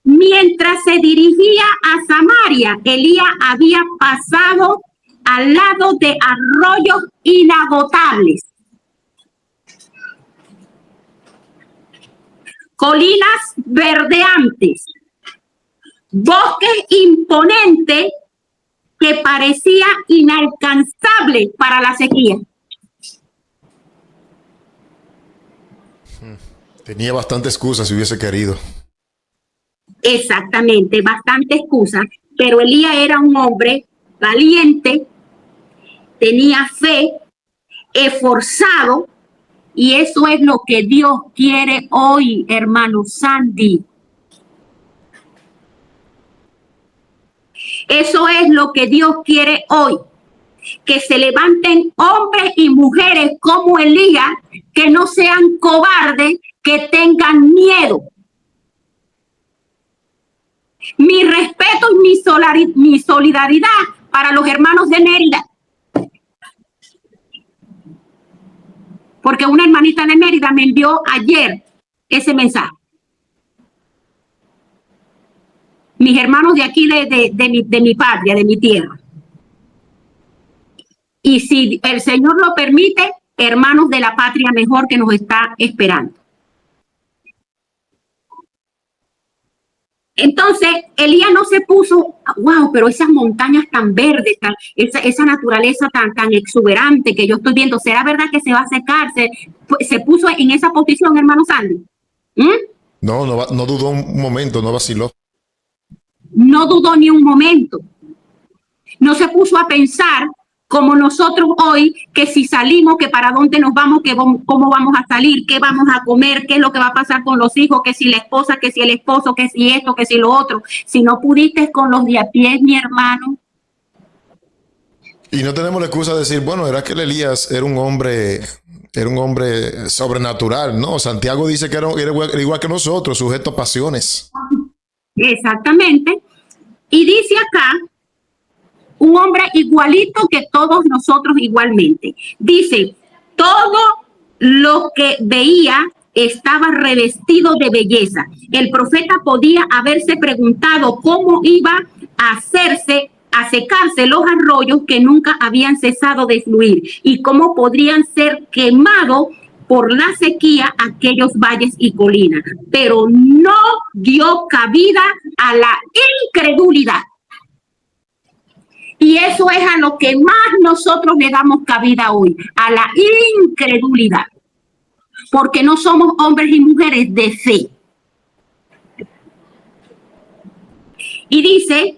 mientras se dirigía a Samaria, Elías había pasado al lado de arroyos inagotables, colinas verdeantes, bosques imponentes que parecía inalcanzable para la sequía. Tenía bastante excusas si hubiese querido. Exactamente, bastante excusa, pero Elías era un hombre valiente, tenía fe, esforzado, y eso es lo que Dios quiere hoy, hermano Sandy. Eso es lo que Dios quiere hoy, que se levanten hombres y mujeres como Elías, que no sean cobardes, que tengan miedo. Mi respeto y mi solidaridad para los hermanos de Mérida. Porque una hermanita de Mérida me envió ayer ese mensaje. Mis hermanos de aquí, de mi patria, de mi tierra. Y si el Señor lo permite, hermanos de la patria mejor que nos está esperando. Entonces, Elías no se puso, wow, pero esas montañas tan verdes, esa naturaleza tan exuberante que yo estoy viendo, ¿será verdad que se va a secar? Se puso en esa posición, hermano Sandy. No dudó un momento, no vaciló. No dudó ni un momento. No se puso a pensar como nosotros hoy, que si salimos, que para dónde nos vamos, que cómo vamos a salir, qué vamos a comer, qué es lo que va a pasar con los hijos, que si la esposa, que si el esposo, que si esto, que si lo otro. Si no pudiste con los de a pie, mi hermano. Y no tenemos la excusa de decir, bueno, era que el Elías era un hombre sobrenatural, ¿no? Santiago dice que era igual que nosotros, sujeto a pasiones. Exactamente. Y dice acá, un hombre igualito que todos nosotros igualmente. Dice, todo lo que veía estaba revestido de belleza. El profeta podía haberse preguntado cómo iba a secarse los arroyos que nunca habían cesado de fluir y cómo podrían ser quemados por la sequía aquellos valles y colinas. Pero no dio cabida a la incredulidad. Y eso es a lo que más nosotros le damos cabida hoy, a la incredulidad. Porque no somos hombres y mujeres de fe. Y dice,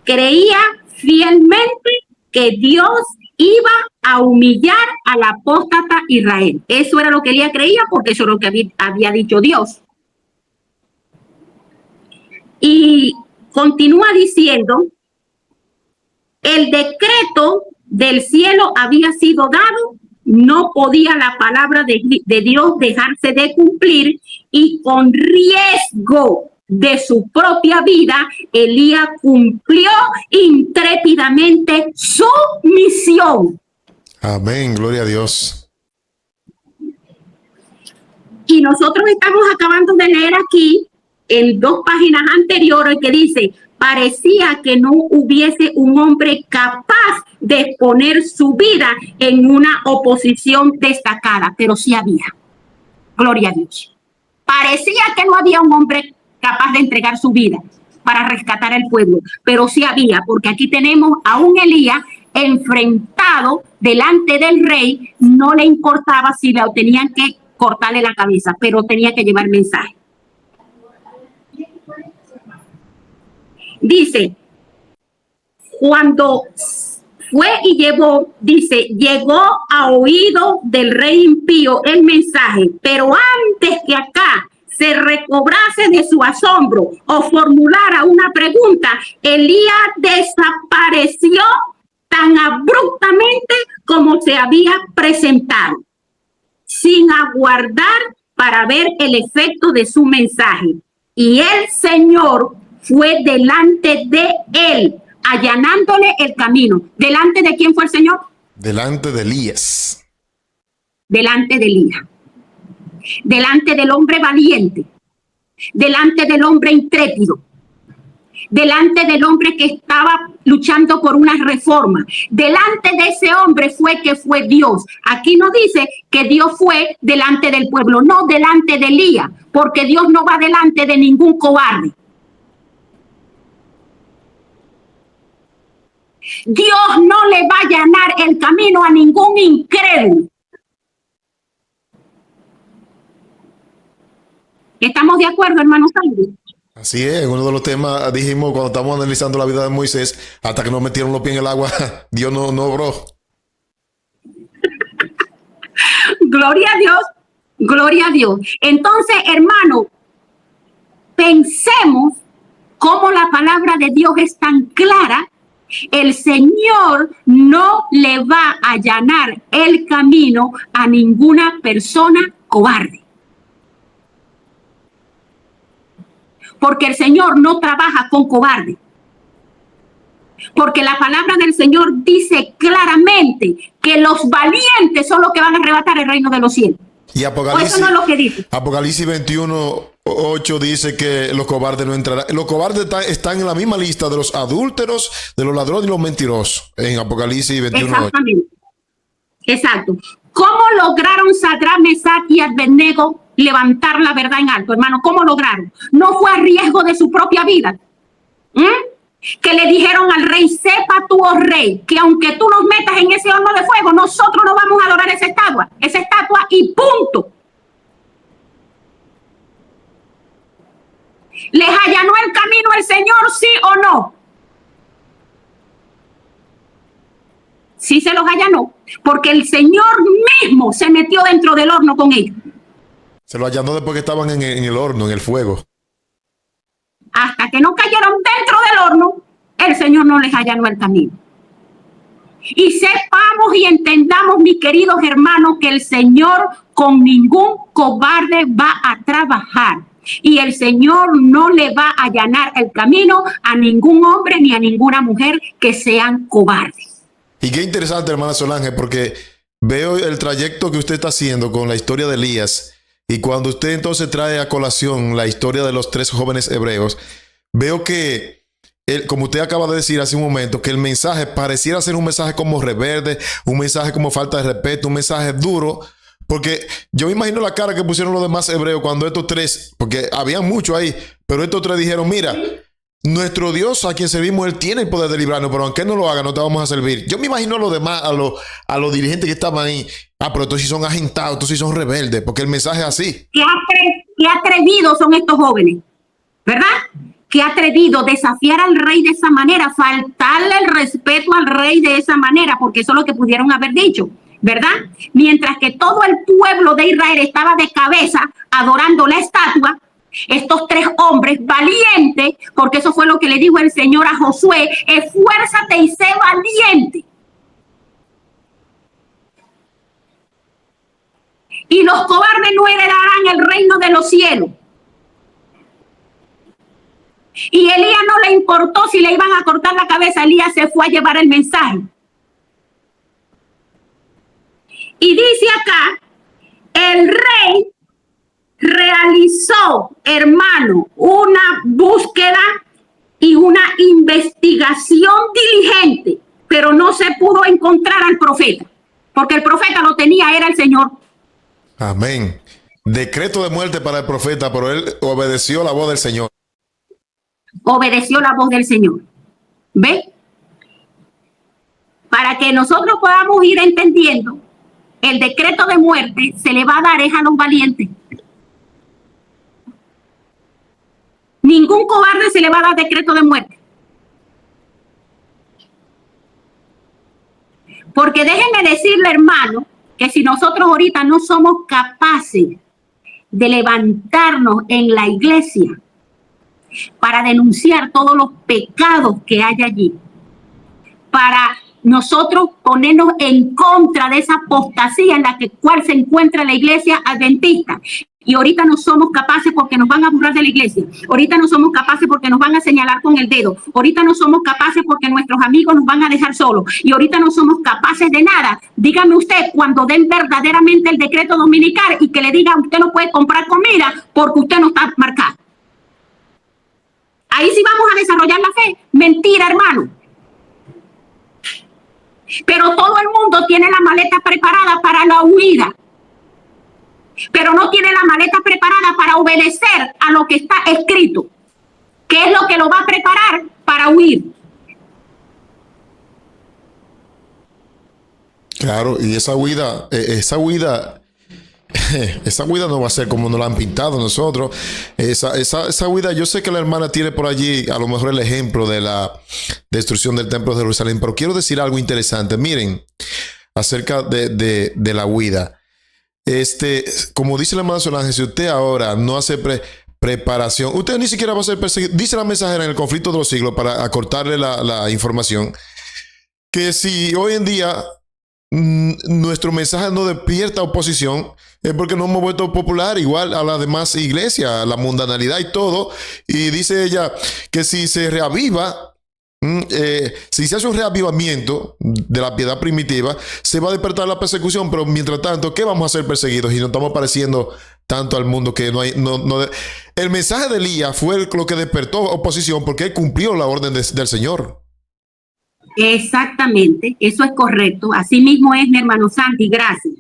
creía fielmente que Dios iba a humillar al apóstata Israel. Eso era lo que ella creía, porque eso es lo que había dicho Dios. Y continúa diciendo, el decreto del cielo había sido dado, no podía la palabra de Dios dejarse de cumplir, y con riesgo de su propia vida, Elías cumplió intrépidamente su misión. Amén, gloria a Dios. Y nosotros estamos acabando de leer aquí, en 2 páginas anteriores, que dice, parecía que no hubiese un hombre capaz de poner su vida en una oposición destacada, pero sí había. Gloria a Dios. Parecía que no había un hombre capaz de entregar su vida para rescatar al pueblo, pero sí había, porque aquí tenemos a un Elías enfrentado delante del rey. No le importaba si le tenían que cortarle la cabeza, pero tenía que llevar mensaje. Dice, cuando fue y llevó, dice, llegó a oído del rey impío el mensaje, pero antes que acá se recobrase de su asombro o formulara una pregunta, Elías desapareció tan abruptamente como se había presentado, sin aguardar para ver el efecto de su mensaje. Y el Señor fue delante de él, allanándole el camino. ¿Delante de quién fue el Señor? Delante de Elías. Delante de Elías. Delante del hombre valiente. Delante del hombre intrépido. Delante del hombre que estaba luchando por una reforma. Delante de ese hombre fue Dios. Aquí no dice que Dios fue delante del pueblo, no, delante de Elías, porque Dios no va delante de ningún cobarde. Dios no le va a allanar el camino a ningún incrédulo. ¿Estamos de acuerdo, hermano Sandy? Así es, uno de los temas dijimos cuando estamos analizando la vida de Moisés, hasta que nos metieron los pies en el agua, Dios no obró. Gloria a Dios, gloria a Dios. Entonces, hermano, pensemos cómo la palabra de Dios es tan clara El Señor no le va a allanar el camino a ninguna persona cobarde. Porque el Señor no trabaja con cobarde. Porque la palabra del Señor dice claramente que los valientes son los que van a arrebatar el reino de los cielos. Y Apocalipsis, eso no es lo que dice. Apocalipsis 21:8 dice que los cobardes no entrarán. Los cobardes están en la misma lista de los adúlteros, de los ladrones y los mentirosos. En Apocalipsis 21:8. Exactamente. Exacto. ¿Cómo lograron Sadrach, Mesach y Abednego levantar la verdad en alto, hermano? ¿Cómo lograron? No fue a riesgo de su propia vida. Que le dijeron al rey: sepa tú, oh rey, que aunque tú nos metas en ese horno de fuego, nosotros no vamos a adorar esa estatua y punto. ¿Les allanó el camino el Señor, sí o no? Sí se los allanó, porque el Señor mismo se metió dentro del horno con ellos. Se lo allanó después que estaban en el horno, en el fuego. Hasta que no cayeron dentro del horno, el Señor no les allanó el camino. Y sepamos y entendamos, mis queridos hermanos, que el Señor con ningún cobarde va a trabajar. Y el Señor no le va a allanar el camino a ningún hombre ni a ninguna mujer que sean cobardes. Y qué interesante, hermana Solange, porque veo el trayecto que usted está haciendo con la historia de Elías. Y cuando usted entonces trae a colación la historia de los 3 jóvenes hebreos, veo que, como usted acaba de decir hace un momento, que el mensaje pareciera ser un mensaje como rebelde, un mensaje como falta de respeto, un mensaje duro. Porque yo me imagino la cara que pusieron los demás hebreos cuando estos 3, porque había muchos ahí, pero estos 3 dijeron: mira, nuestro Dios a quien servimos, Él tiene el poder de librarnos, pero aunque Él no lo haga, no te vamos a servir. Yo me imagino a los demás, a los dirigentes que estaban ahí: pero estos sí son agentados, estos sí son rebeldes, porque el mensaje es así. Qué atrevidos son estos jóvenes, ¿verdad? Qué atrevido desafiar al rey de esa manera, faltarle el respeto al rey de esa manera, porque eso es lo que pudieron haber dicho, ¿verdad? Mientras que todo el pueblo de Israel estaba de cabeza adorando la estatua, estos 3 hombres valientes, porque eso fue lo que le dijo el Señor a Josué: esfuérzate y sé valiente. Y los cobardes no heredarán el reino de los cielos. Y Elías no le importó si le iban a cortar la cabeza. Elías se fue a llevar el mensaje. Y dice acá: el rey realizó, hermano, una búsqueda y una investigación diligente, pero no se pudo encontrar al profeta, porque el profeta lo tenía, era el Señor. Amén. Decreto de muerte para el profeta, pero él obedeció la voz del Señor. Obedeció la voz del Señor. ¿Ve? Para que nosotros podamos ir entendiendo, el decreto de muerte se le va a dar es a los valientes. Ningún cobarde se le va a dar decreto de muerte. Porque déjenme decirle, hermano, que si nosotros ahorita no somos capaces de levantarnos en la iglesia para denunciar todos los pecados que hay allí, para nosotros ponernos en contra de esa apostasía en la cual se encuentra la iglesia adventista. Y ahorita no somos capaces porque nos van a burlar de la iglesia. Ahorita no somos capaces porque nos van a señalar con el dedo. Ahorita no somos capaces porque nuestros amigos nos van a dejar solos. Y ahorita no somos capaces de nada. Dígame usted, cuando den verdaderamente el decreto dominical y que le digan: usted no puede comprar comida porque usted no está marcado. Ahí sí vamos a desarrollar la fe. Mentira, hermano. Pero todo el mundo tiene la maleta preparada para la huida, pero no tiene la maleta preparada para obedecer a lo que está escrito, que es lo que lo va a preparar para huir. Claro, y esa huida no va a ser como nos la han pintado nosotros. Esa huida, yo sé que la hermana tiene por allí a lo mejor el ejemplo de la destrucción del templo de Jerusalén, pero quiero decir algo interesante. Miren, acerca de la huida. Como dice la hermana Solange, si usted ahora no hace preparación. Usted ni siquiera va a ser perseguido. Dice la mensajera en el conflicto de los siglos, para acortarle la información, que si hoy en día nuestro mensaje no despierta oposición, es porque nos hemos vuelto popular igual a las demás iglesias, la mundanalidad y todo. Y dice ella que si se reaviva, si se hace un reavivamiento de la piedad primitiva, se va a despertar la persecución. Pero mientras tanto, ¿qué vamos a ser perseguidos? Y nos estamos pareciendo tanto al mundo que no hay... El mensaje de Elías fue lo que despertó oposición, porque él cumplió la orden del Señor. Exactamente, eso es correcto. Así mismo es, mi hermano Santi, gracias.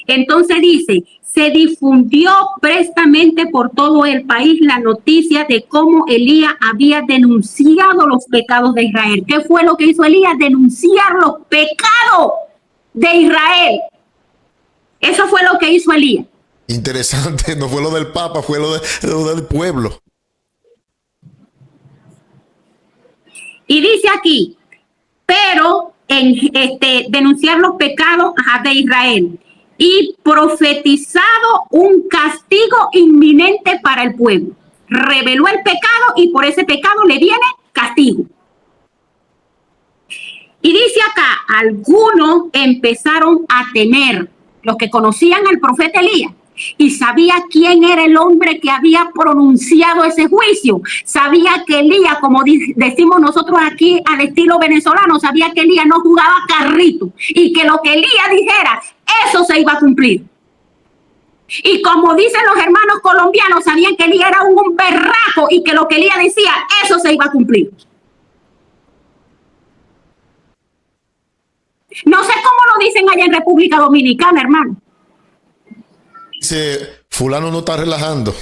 Entonces dice, se difundió prestamente por todo el país la noticia de cómo Elías había denunciado los pecados de Israel. ¿Qué fue lo que hizo Elías? Denunciar los pecados de Israel. Eso fue lo que hizo Elías. Interesante, no fue lo del Papa, fue lo del pueblo. Y dice aquí, pero denunciar los pecados de Israel y profetizado un castigo inminente para el pueblo. Reveló el pecado y por ese pecado le viene castigo. Y dice acá, algunos empezaron a temer, los que conocían al profeta Elías, y sabía quién era el hombre que había pronunciado ese juicio. Sabía que Elías, como decimos nosotros aquí al estilo venezolano, sabía que Elías no jugaba carrito y que lo que Elías dijera, eso se iba a cumplir. Y como dicen los hermanos colombianos, sabían que Elías era un berraco y que lo que Elías decía, eso se iba a cumplir. No sé cómo lo dicen allá en República Dominicana, hermano. Dice, fulano no está relajando.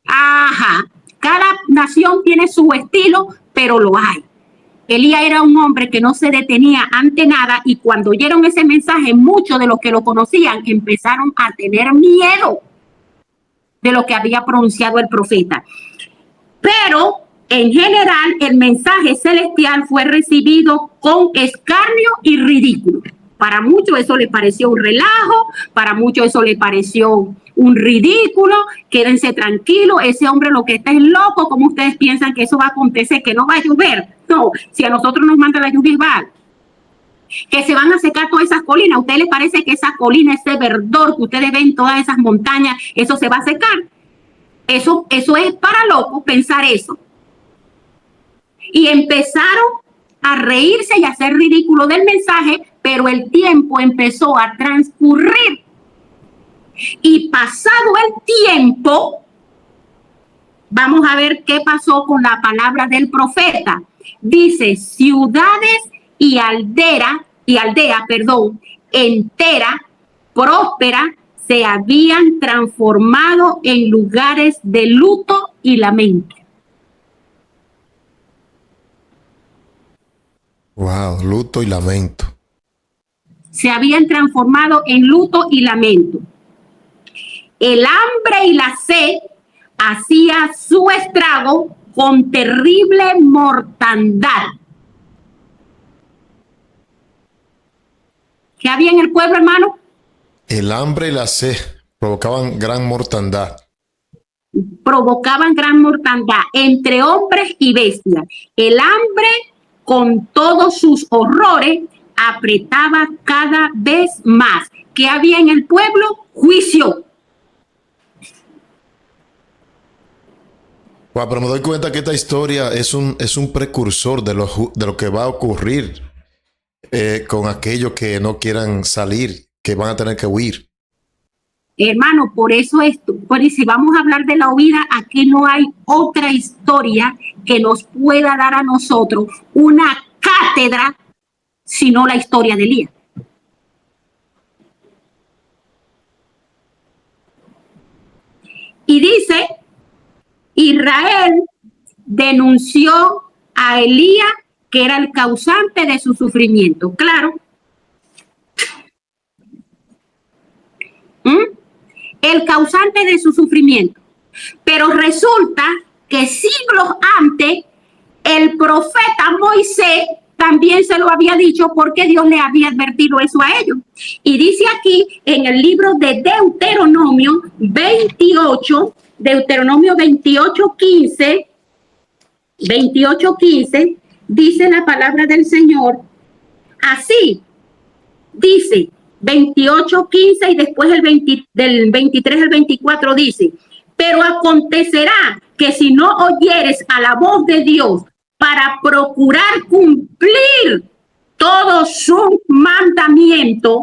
Ajá, cada nación tiene su estilo, pero lo hay. Elías era un hombre que no se detenía ante nada y cuando oyeron ese mensaje, muchos de los que lo conocían empezaron a tener miedo de lo que había pronunciado el profeta. Pero en general el mensaje celestial fue recibido con escarnio y ridículo. Para muchos eso le pareció un relajo, para muchos eso le pareció un ridículo. Quédense tranquilos, ese hombre lo que está es loco. ¿Cómo ustedes piensan que eso va a acontecer? Que no va a llover. No, si a nosotros nos manda la lluvia, va. Que se van a secar todas esas colinas. ¿A ustedes les parece que esa colina, ese verdor que ustedes ven, todas esas montañas, eso se va a secar? Eso es para locos pensar eso. Y empezaron a reírse y a hacer ridículo del mensaje, pero el tiempo empezó a transcurrir. Y pasado el tiempo, vamos a ver qué pasó con la palabra del profeta. Dice, ciudades y aldea, entera, próspera, se habían transformado en lugares de luto y lamento. Wow, luto y lamento. Se habían transformado en luto y lamento. El hambre y la sed hacía su estrago con terrible mortandad. ¿Qué había en el pueblo, hermano? El hambre y la sed provocaban gran mortandad. Provocaban gran mortandad entre hombres y bestias. El hambre, con todos sus horrores, apretaba cada vez más. ¿Qué había en el pueblo? Juicio. Wow, pero me doy cuenta que esta historia es un precursor de lo que va a ocurrir con aquellos que no quieran salir, que van a tener que huir. Hermano, por eso esto, pues si vamos a hablar de la huida, aquí no hay otra historia que nos pueda dar a nosotros una cátedra, sino la historia de Elías. Y dice, Israel denunció a Elías que era el causante de su sufrimiento. Claro. El causante de su sufrimiento. Pero resulta que siglos antes, el profeta Moisés también se lo había dicho porque Dios le había advertido eso a ellos. Y dice aquí en el libro de Deuteronomio 28, Deuteronomio 28:15, dice la palabra del Señor así. Dice 28:15 y después del 23 al 24 dice: pero acontecerá que si no oyeres a la voz de Dios para procurar cumplir todos sus mandamientos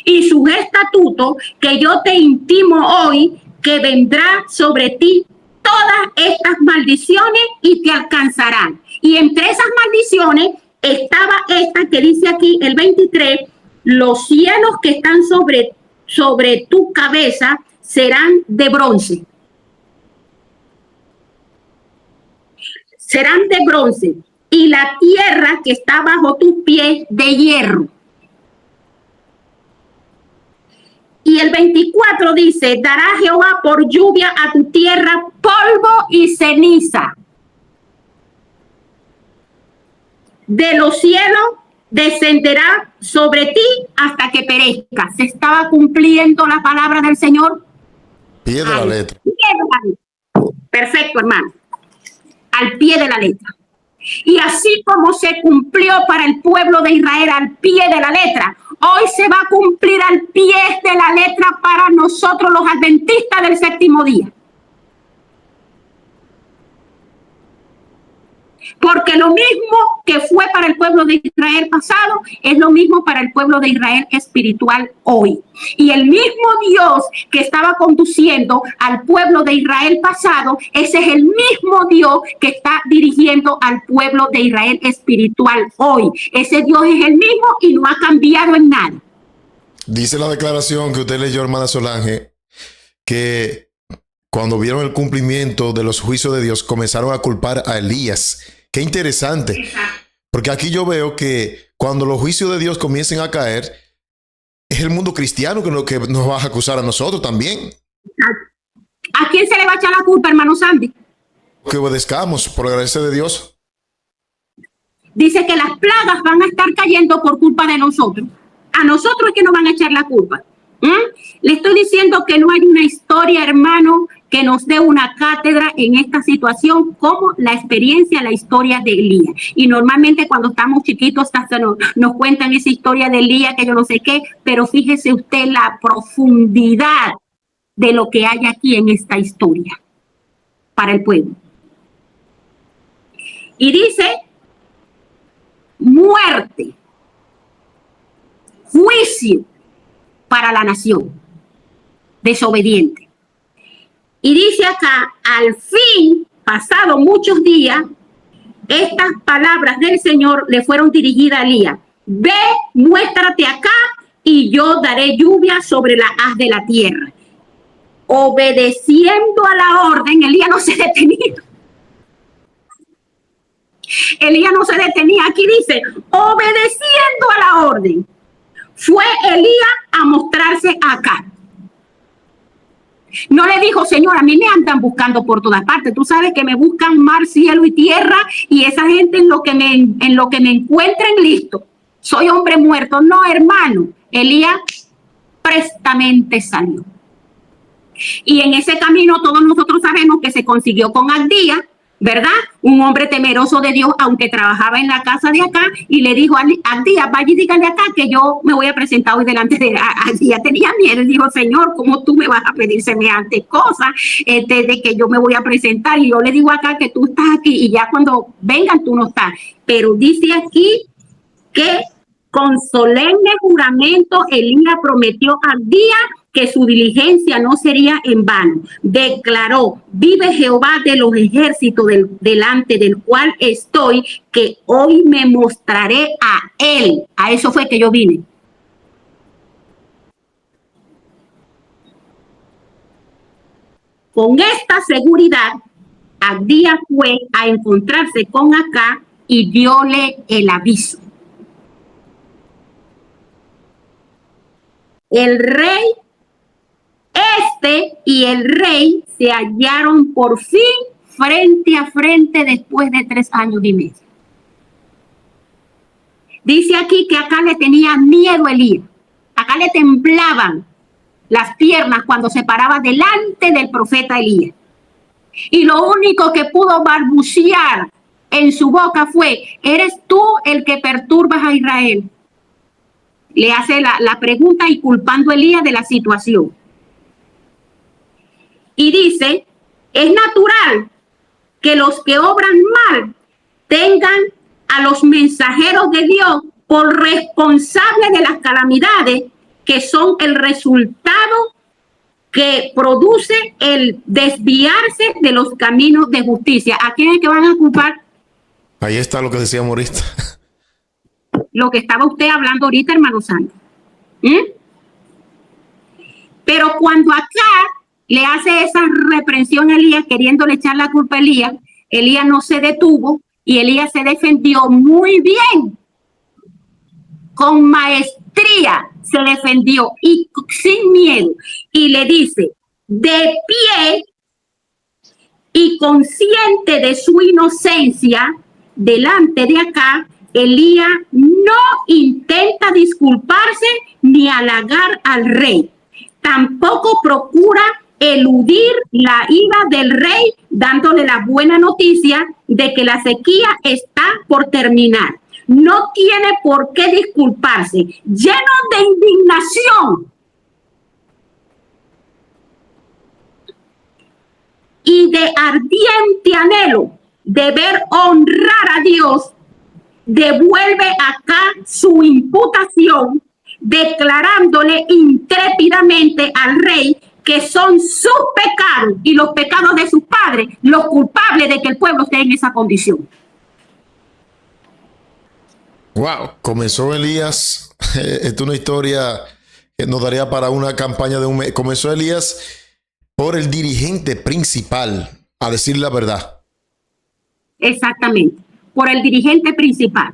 y sus estatutos que yo te intimo hoy, que vendrá sobre ti todas estas maldiciones y te alcanzarán. Y entre esas maldiciones estaba esta que dice aquí el 23: los cielos que están sobre tu cabeza serán de bronce. Serán de bronce, y la tierra que está bajo tus pies de hierro. Y el 24 dice: dará Jehová por lluvia a tu tierra polvo y ceniza. De los cielos descenderá sobre ti hasta que perezca. ¿Se estaba cumpliendo la palabra del Señor? Pie de la letra. Pie de la letra. Perfecto, hermano. Al pie de la letra. Y así como se cumplió para el pueblo de Israel al pie de la letra, hoy se va a cumplir al pie de la letra para nosotros los adventistas del séptimo día. Porque lo mismo que fue para el pueblo de Israel pasado, es lo mismo para el pueblo de Israel espiritual hoy. Y el mismo Dios que estaba conduciendo al pueblo de Israel pasado, ese es el mismo Dios que está dirigiendo al pueblo de Israel espiritual hoy. Ese Dios es el mismo y no ha cambiado en nada. Dice la declaración que usted leyó, hermana Solange, que cuando vieron el cumplimiento de los juicios de Dios, comenzaron a culpar a Elías. Qué interesante. Exacto. Porque aquí yo veo que cuando los juicios de Dios comiencen a caer, es el mundo cristiano que nos va a acusar a nosotros también. ¿A quién se le va a echar la culpa, hermano Sandy? Que obedezcamos por la gracia de Dios. Dice que las plagas van a estar cayendo por culpa de nosotros. A nosotros es que nos van a echar la culpa. Le estoy diciendo que no hay una historia, hermano, que nos dé una cátedra en esta situación como la experiencia, la historia de Elías. Y normalmente cuando estamos chiquitos hasta nos cuentan esa historia de Elías, que yo no sé qué, pero fíjese usted la profundidad de lo que hay aquí en esta historia para el pueblo. Y dice: muerte, juicio para la nación desobediente. Y dice acá: al fin, pasado muchos días, estas palabras del Señor le fueron dirigidas a Elías: ve, muéstrate acá y yo daré lluvia sobre la haz de la tierra. Obedeciendo a la orden, Elías no se detenía. Elías no se detenía. Aquí dice: obedeciendo a la orden, fue Elías a mostrarse acá. No le dijo: Señor, a mí me andan buscando por todas partes. Tú sabes que me buscan mar, cielo y tierra, y esa gente en lo que me encuentren, listo. Soy hombre muerto. No, hermano. Elías prestamente salió. Y en ese camino todos nosotros sabemos que se consiguió con Abdías, ¿verdad? Un hombre temeroso de Dios, aunque trabajaba en la casa de acá, y le dijo a Abdías: vaya y dígale acá que yo me voy a presentar hoy delante de él. Abdías tenía miedo y dijo: Señor, ¿cómo tú me vas a pedir semejante cosa de que yo me voy a presentar? Y yo le digo acá que tú estás aquí, y ya cuando vengan tú no estás. Pero dice aquí que con solemne juramento Elías prometió a Abdías que su diligencia no sería en vano. Declaró: vive Jehová de los ejércitos delante del cual estoy, que hoy me mostraré a él. A eso fue que yo vine. Con esta seguridad, Abdías fue a encontrarse con Acab y diole el aviso. El rey y el rey se hallaron por fin frente a frente después de 3 años y medio. Dice aquí que acá le tenía miedo a Elías. Acá le temblaban las piernas cuando se paraba delante del profeta Elías. Y lo único que pudo balbucear en su boca fue: ¿eres tú el que perturbas a Israel? Le hace la pregunta y culpando a Elías de la situación. Y dice: es natural que los que obran mal tengan a los mensajeros de Dios por responsables de las calamidades que son el resultado que produce el desviarse de los caminos de justicia. ¿A quién es que van a culpar? Ahí está lo que decíamos ahorita. Lo que estaba usted hablando ahorita, hermano Santo. Pero cuando acá le hace esa reprensión a Elías, queriéndole echar la culpa a Elías, Elías no se detuvo y Elías se defendió muy bien. Con maestría se defendió y sin miedo. Y le dice: de pie y consciente de su inocencia, delante de acá, Elías no intenta disculparse ni halagar al rey. Tampoco procura eludir la ira del rey, dándole la buena noticia de que la sequía está por terminar. No tiene por qué disculparse. Lleno de indignación y de ardiente anhelo de ver honrar a Dios, devuelve acá su imputación, declarándole intrépidamente al rey que son sus pecados y los pecados de sus padres los culpables de que el pueblo esté en esa condición. Wow, comenzó Elías, es una historia que nos daría para una campaña de un mes. Comenzó Elías por el dirigente principal a decir la verdad. Exactamente, por el dirigente principal.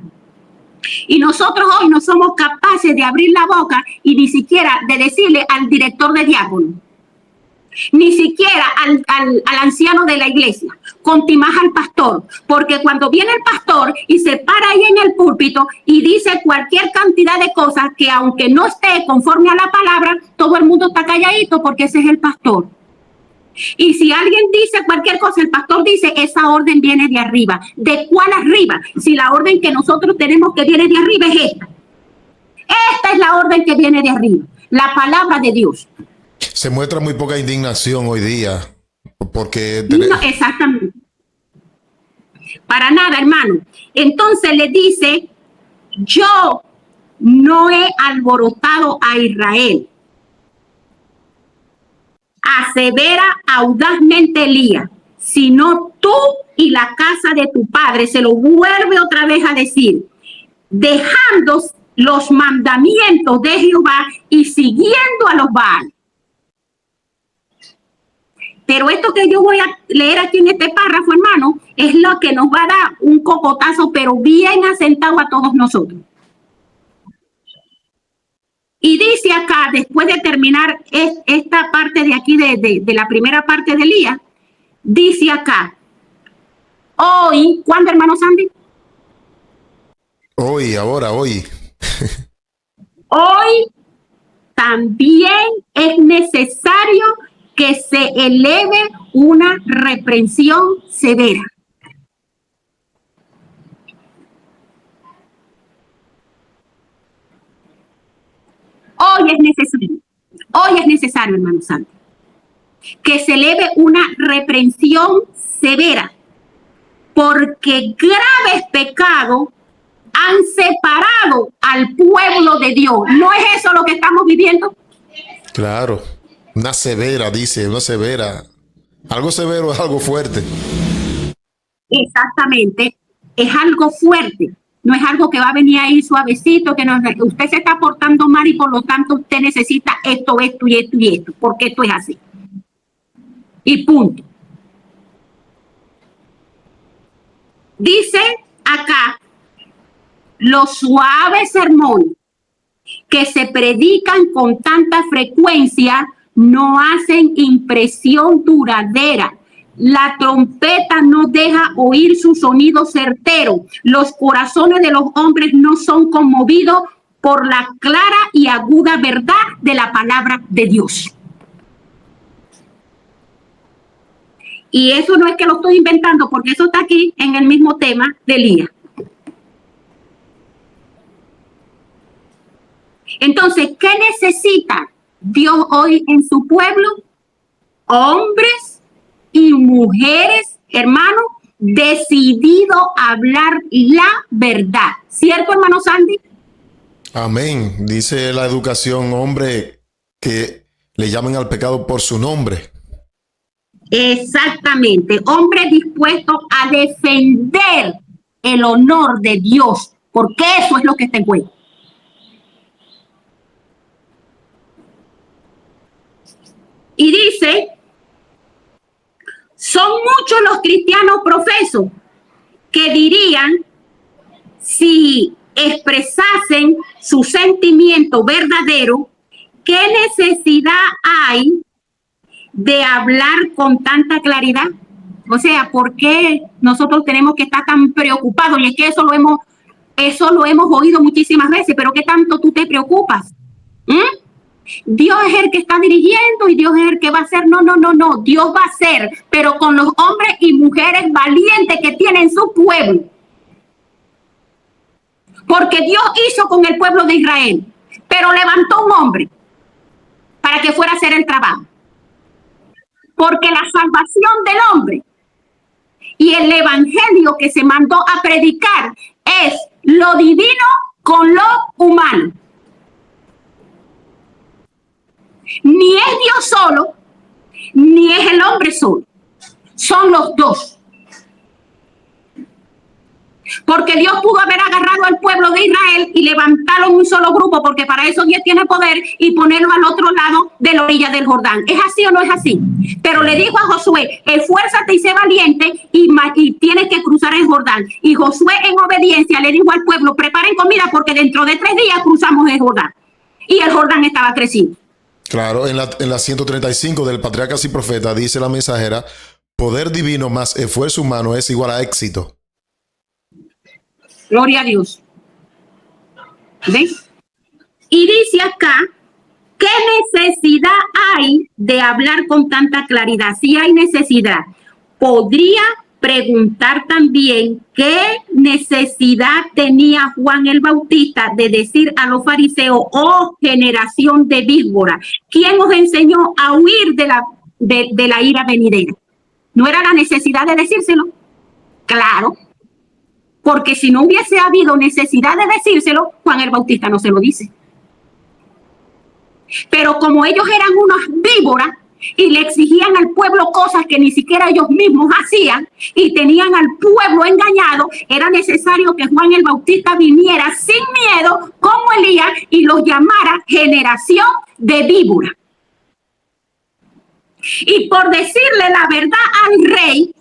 Y nosotros hoy no somos capaces de abrir la boca y ni siquiera de decirle al director de diácono, ni siquiera al anciano de la iglesia, contimás al pastor, porque cuando viene el pastor y se para ahí en el púlpito y dice cualquier cantidad de cosas que aunque no esté conforme a la palabra, todo el mundo está calladito porque ese es el pastor. Y si alguien dice cualquier cosa, el pastor dice: esa orden viene de arriba. ¿De cuál arriba? Si la orden que nosotros tenemos que viene de arriba es esta. Esta es la orden que viene de arriba, la palabra de Dios. Se muestra muy poca indignación hoy día, porque... No, exactamente. Para nada, hermano. Entonces le dice: yo no he alborotado a Israel. Asevera audazmente Elías: sino tú y la casa de tu padre. Se lo vuelve otra vez a decir, dejando los mandamientos de Jehová y siguiendo a los Baal. Pero esto que yo voy a leer aquí en este párrafo, hermano, es lo que nos va a dar un cocotazo, pero bien asentado a todos nosotros. Y dice acá, después de terminar esta parte de aquí, de la primera parte de Elías, dice acá: hoy, ¿cuándo, hermano Sandy? Hoy, ahora, hoy. Hoy también es necesario que se eleve una reprensión severa. Hoy es necesario, hermano santo, que se eleve una reprensión severa, porque graves pecados han separado al pueblo de Dios. ¿No es eso lo que estamos viviendo? Claro, una severa, dice, una severa. Algo severo es algo fuerte. Exactamente, es algo fuerte. No es algo que va a venir ahí suavecito, que usted se está portando mal y por lo tanto usted necesita esto, esto y esto y esto, porque esto es así. Y punto. Dice acá: los suaves sermones que se predican con tanta frecuencia no hacen impresión duradera. La trompeta no deja oír su sonido certero. Los corazones de los hombres no son conmovidos por la clara y aguda verdad de la palabra de Dios. Y eso no es que lo estoy inventando, porque eso está aquí en el mismo tema de Elías. Entonces, ¿qué necesita Dios hoy en su pueblo? Hombres y mujeres, hermanos, decididos a hablar la verdad. ¿Cierto, hermano Sandy? Amén. Dice la educación, hombre, que le llamen al pecado por su nombre. Exactamente. Hombres dispuestos a defender el honor de Dios, porque eso es lo que está en juego. Y dice, son muchos los cristianos profesos que dirían, si expresasen su sentimiento verdadero, ¿qué necesidad hay de hablar con tanta claridad? O sea, ¿por qué nosotros tenemos que estar tan preocupados? Y es que eso lo hemos oído muchísimas veces, pero ¿qué tanto tú te preocupas? Dios es el que está dirigiendo y Dios es el que va a hacer. No, Dios va a hacer, pero con los hombres y mujeres valientes que tienen su pueblo. Porque Dios hizo con el pueblo de Israel, pero levantó un hombre para que fuera a hacer el trabajo. Porque la salvación del hombre y el evangelio que se mandó a predicar es lo divino con lo humano. Ni es Dios solo, ni es el hombre solo. Son los dos. Porque Dios pudo haber agarrado al pueblo de Israel y levantarlo en un solo grupo, porque para eso Dios tiene poder, y ponerlo al otro lado de la orilla del Jordán. ¿Es así o no es así? Pero le dijo a Josué, esfuérzate y sé valiente y tienes que cruzar el Jordán. Y Josué en obediencia le dijo al pueblo, preparen comida porque dentro de 3 días cruzamos el Jordán. Y el Jordán estaba creciendo. Claro, en la 135 del Patriarcas y Profeta dice la mensajera, poder divino más esfuerzo humano es igual a éxito. Gloria a Dios. ¿Ves? Y dice acá, ¿qué necesidad hay de hablar con tanta claridad? Si hay necesidad, podría preguntar también qué necesidad tenía Juan el Bautista de decir a los fariseos, oh generación de víbora, ¿quién os enseñó a huir de la ira venidera? ¿No era la necesidad de decírselo? Claro. Porque si no hubiese habido necesidad de decírselo, Juan el Bautista no se lo dice. Pero como ellos eran unas víboras y le exigían al pueblo cosas que ni siquiera ellos mismos hacían y tenían al pueblo engañado, era necesario que Juan el Bautista viniera sin miedo como Elías y los llamara generación de víbora. Y por decirle la verdad al rey,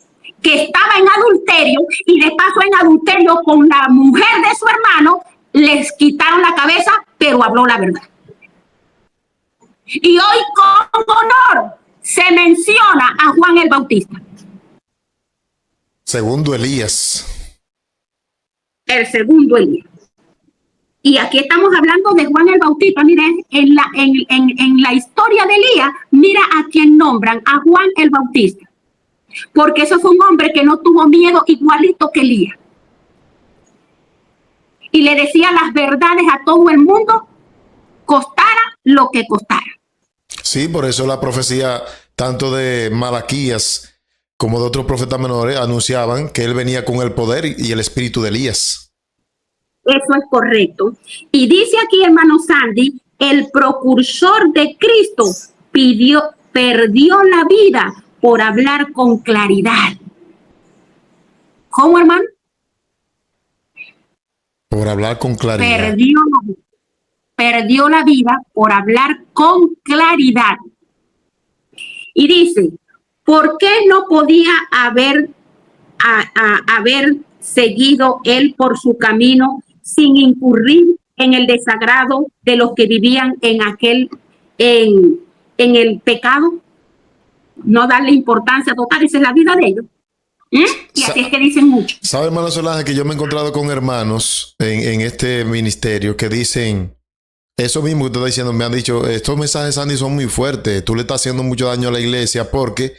que estaba en adulterio y de paso en adulterio con la mujer de su hermano, les quitaron la cabeza, pero habló la verdad. Y hoy con honor se menciona a Juan el Bautista. Segundo Elías. El segundo Elías. Y aquí estamos hablando de Juan el Bautista. Miren, en la historia de Elías, mira a quién nombran, a Juan el Bautista. Porque eso fue un hombre que no tuvo miedo, igualito que Elías. Y le decía las verdades a todo el mundo, costara lo que costara. Sí, por eso la profecía tanto de Malaquías como de otros profetas menores anunciaban que él venía con el poder y el espíritu de Elías. Eso es correcto. Y dice aquí, hermano Sandy, el precursor de Cristo perdió la vida por hablar con claridad. ¿Cómo, hermano? Por hablar con claridad. Perdió la vida por hablar con claridad. Y dice, ¿por qué no podía haber seguido él por su camino sin incurrir en el desagrado de los que vivían en el pecado? No darle importancia total, esa es la vida de ellos. Y así es que dicen mucho. ¿Sabe, hermano Solange, que yo me he encontrado con hermanos en este ministerio que dicen, Eso mismo que usted está diciendo, me han dicho, estos mensajes, Sandy, son muy fuertes. Tú le estás haciendo mucho daño a la iglesia porque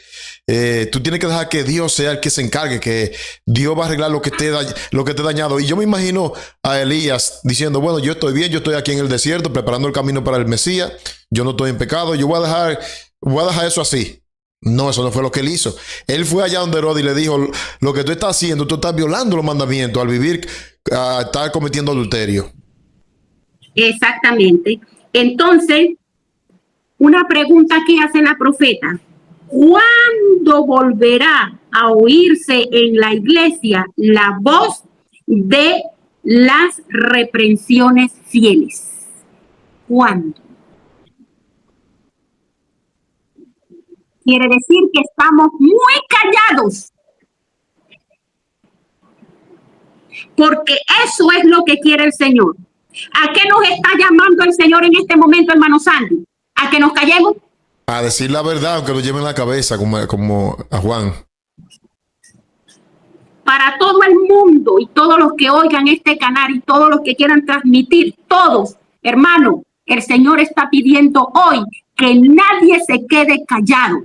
tú tienes que dejar que Dios sea el que se encargue, que Dios va a arreglar lo que te ha dañado. Y yo me imagino a Elías diciendo, bueno, yo estoy bien, yo estoy aquí en el desierto preparando el camino para el Mesías, yo no estoy en pecado, yo voy a dejar eso así. No, eso no fue lo que él hizo. Él fue allá donde Herodes y le dijo, lo que tú estás haciendo, tú estás violando los mandamientos al vivir, a estar cometiendo adulterio. Exactamente. Entonces, una pregunta que hace la profeta: ¿cuándo volverá a oírse en la iglesia la voz de las reprensiones fieles? ¿Cuándo? Quiere decir que estamos muy callados, porque eso es lo que quiere el Señor. ¿A qué nos está llamando el Señor en este momento, hermano Sandy? ¿A que nos callemos? A decir la verdad, aunque lo lleven la cabeza, como a Juan. Para todo el mundo y todos los que oigan este canal y todos los que quieran transmitir, todos, hermano, el Señor está pidiendo hoy que nadie se quede callado,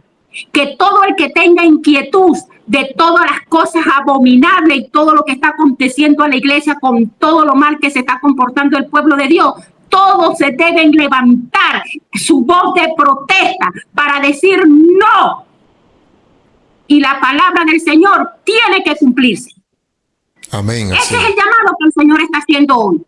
que todo el que tenga inquietud de todas las cosas abominables y todo lo que está aconteciendo a la iglesia con todo lo mal que se está comportando el pueblo de Dios, todos se deben levantar su voz de protesta para decir no. Y la palabra del Señor tiene que cumplirse. Amén. Ese es el llamado que el Señor está haciendo hoy.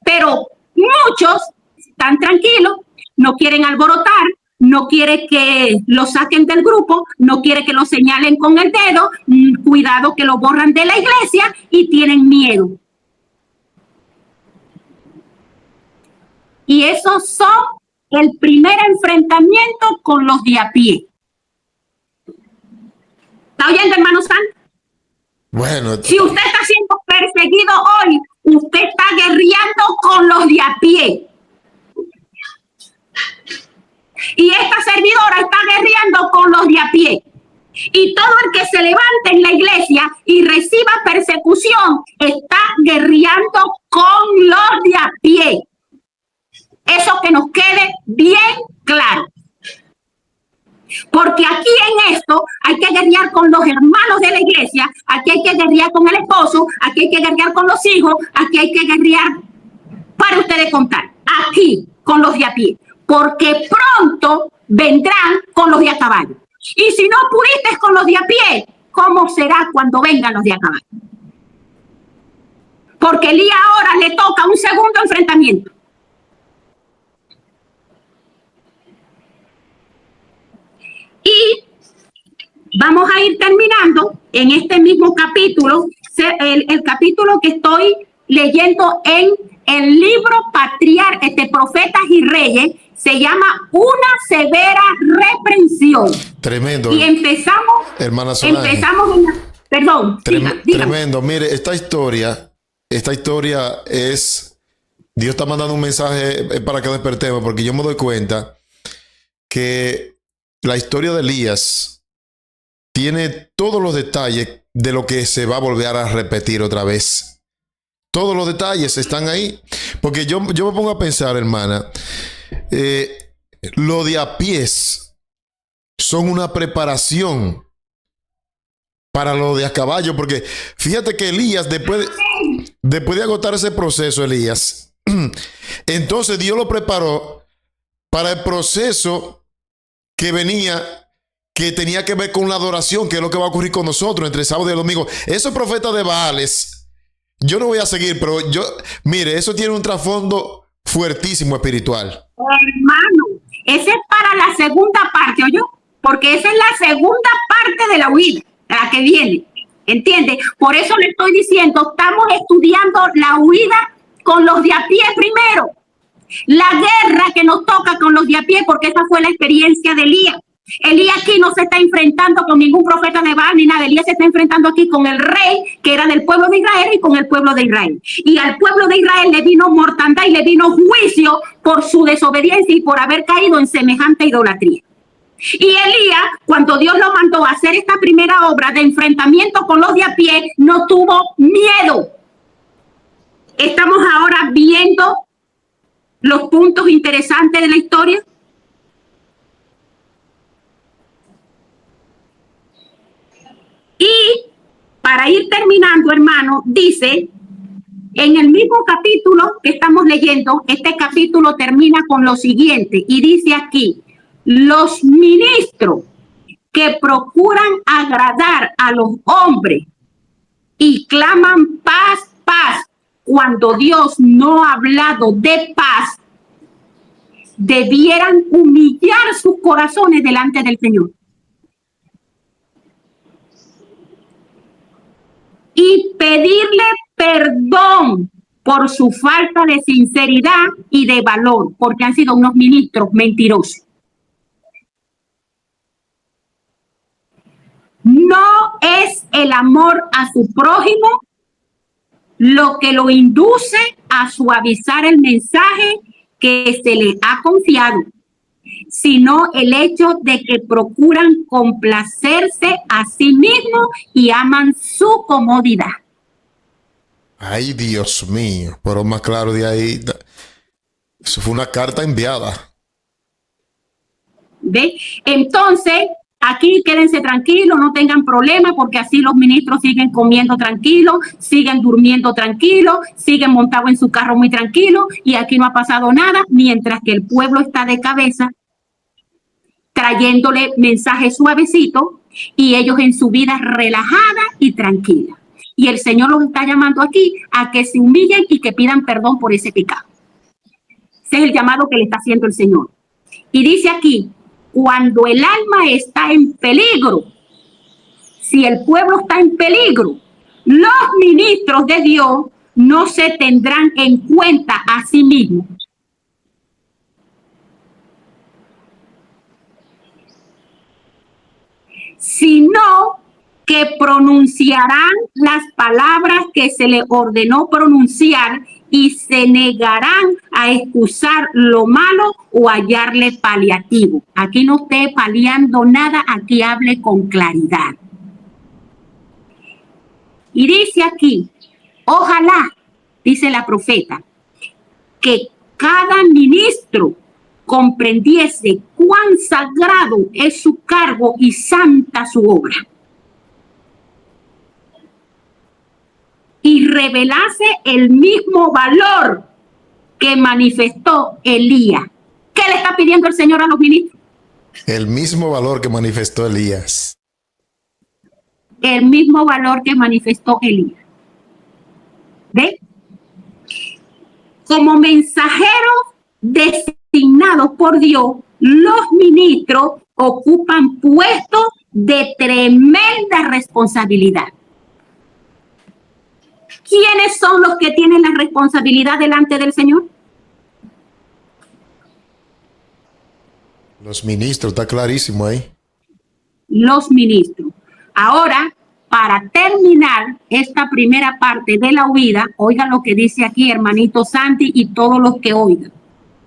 Pero muchos están tranquilos, no quieren alborotar, no quiere que lo saquen del grupo, no quiere que lo señalen con el dedo, cuidado que lo borran de la iglesia y tienen miedo. Y esos son el primer enfrentamiento con los de a pie. ¿Está oyendo, hermano San? Bueno, si usted está siendo perseguido hoy, usted está guerreando con los de a pie. Y esta servidora está guerreando con los de a pie. Y todo el que se levante en la iglesia y reciba persecución está guerreando con los de a pie. Eso que nos quede bien claro. Porque aquí en esto hay que guerrear con los hermanos de la iglesia, aquí hay que guerrear con el esposo, aquí hay que guerrear con los hijos, aquí hay que guerrear, para ustedes contar, aquí con los de a pie. Porque pronto vendrán con los de a caballo. Y si no pudiste con los de a pie, ¿cómo será cuando vengan los de a caballo? Porque Elías ahora le toca un segundo enfrentamiento. Y vamos a ir terminando en este mismo capítulo, el capítulo que estoy leyendo en el libro Profetas y Reyes, se llama Una severa reprensión. Tremendo. Y empezamos, hermana Solange, tremendo. Mire, esta historia es, Dios está mandando un mensaje para que despertemos, porque yo me doy cuenta que la historia de Elías tiene todos los detalles de lo que se va a volver a repetir otra vez. Todos los detalles están ahí. Porque yo me pongo a pensar, hermana, lo de a pies son una preparación para lo de a caballo. Porque fíjate que Elías, después de agotar ese proceso, Elías, entonces Dios lo preparó para el proceso que venía, que tenía que ver con la adoración, que es lo que va a ocurrir con nosotros entre sábado y domingo. Esos profetas de Baales, yo no voy a seguir, pero mire, eso tiene un trasfondo fuertísimo espiritual. Hermano, ese es para la segunda parte, ¿oyó? Porque esa es la segunda parte de la huida, la que viene, ¿entiende? Por eso le estoy diciendo, estamos estudiando la huida con los de a pie primero. La guerra que nos toca con los de a pie, porque esa fue la experiencia de Elías. Elías aquí no se está enfrentando con ningún profeta de Baal ni nada. Elías se está enfrentando aquí con el rey que era del pueblo de Israel y con el pueblo de Israel. Y al pueblo de Israel le vino mortandad y le vino juicio por su desobediencia y por haber caído en semejante idolatría. Y Elías, cuando Dios lo mandó a hacer esta primera obra de enfrentamiento con los de a pie, no tuvo miedo. Estamos ahora viendo los puntos interesantes de la historia. Y para ir terminando, hermano, dice en el mismo capítulo que estamos leyendo, este capítulo termina con lo siguiente y dice aquí: los ministros que procuran agradar a los hombres y claman paz, paz, cuando Dios no ha hablado de paz, debieran humillar sus corazones delante del Señor y pedirle perdón por su falta de sinceridad y de valor, porque han sido unos ministros mentirosos. No es el amor a su prójimo lo que lo induce a suavizar el mensaje que se le ha confiado, sino el hecho de que procuran complacerse a sí mismos y aman su comodidad. Ay, Dios mío, pero más claro de ahí, eso fue una carta enviada. ¿Ve? Entonces, aquí quédense tranquilos, no tengan problemas, porque así los ministros siguen comiendo tranquilos, siguen durmiendo tranquilos, siguen montados en su carro muy tranquilos, y aquí no ha pasado nada, mientras que el pueblo está de cabeza, trayéndole mensajes suavecitos, y ellos en su vida relajada y tranquila. Y el Señor los está llamando aquí a que se humillen y que pidan perdón por ese pecado. Ese es el llamado que le está haciendo el Señor. Y dice aquí: cuando el alma está en peligro, si el pueblo está en peligro, los ministros de Dios no se tendrán en cuenta a sí mismos, sino que pronunciarán las palabras que se le ordenó pronunciar y se negarán a excusar lo malo o hallarle paliativo. Aquí no esté paliando nada, aquí hable con claridad. Y dice aquí: ojalá, dice la profeta, que cada ministro comprendiese cuán sagrado es su cargo y santa su obra, y revelase el mismo valor que manifestó Elías. ¿Qué le está pidiendo el Señor a los ministros? El mismo valor que manifestó Elías. El mismo valor que manifestó Elías. ¿Ve? Como mensajeros designados por Dios, los ministros ocupan puestos de tremenda responsabilidad. ¿Quiénes son los que tienen la responsabilidad delante del Señor? Los ministros, está clarísimo ahí. Los ministros. Ahora, para terminar esta primera parte de la huida, oigan lo que dice aquí hermanito Santi y todos los que oigan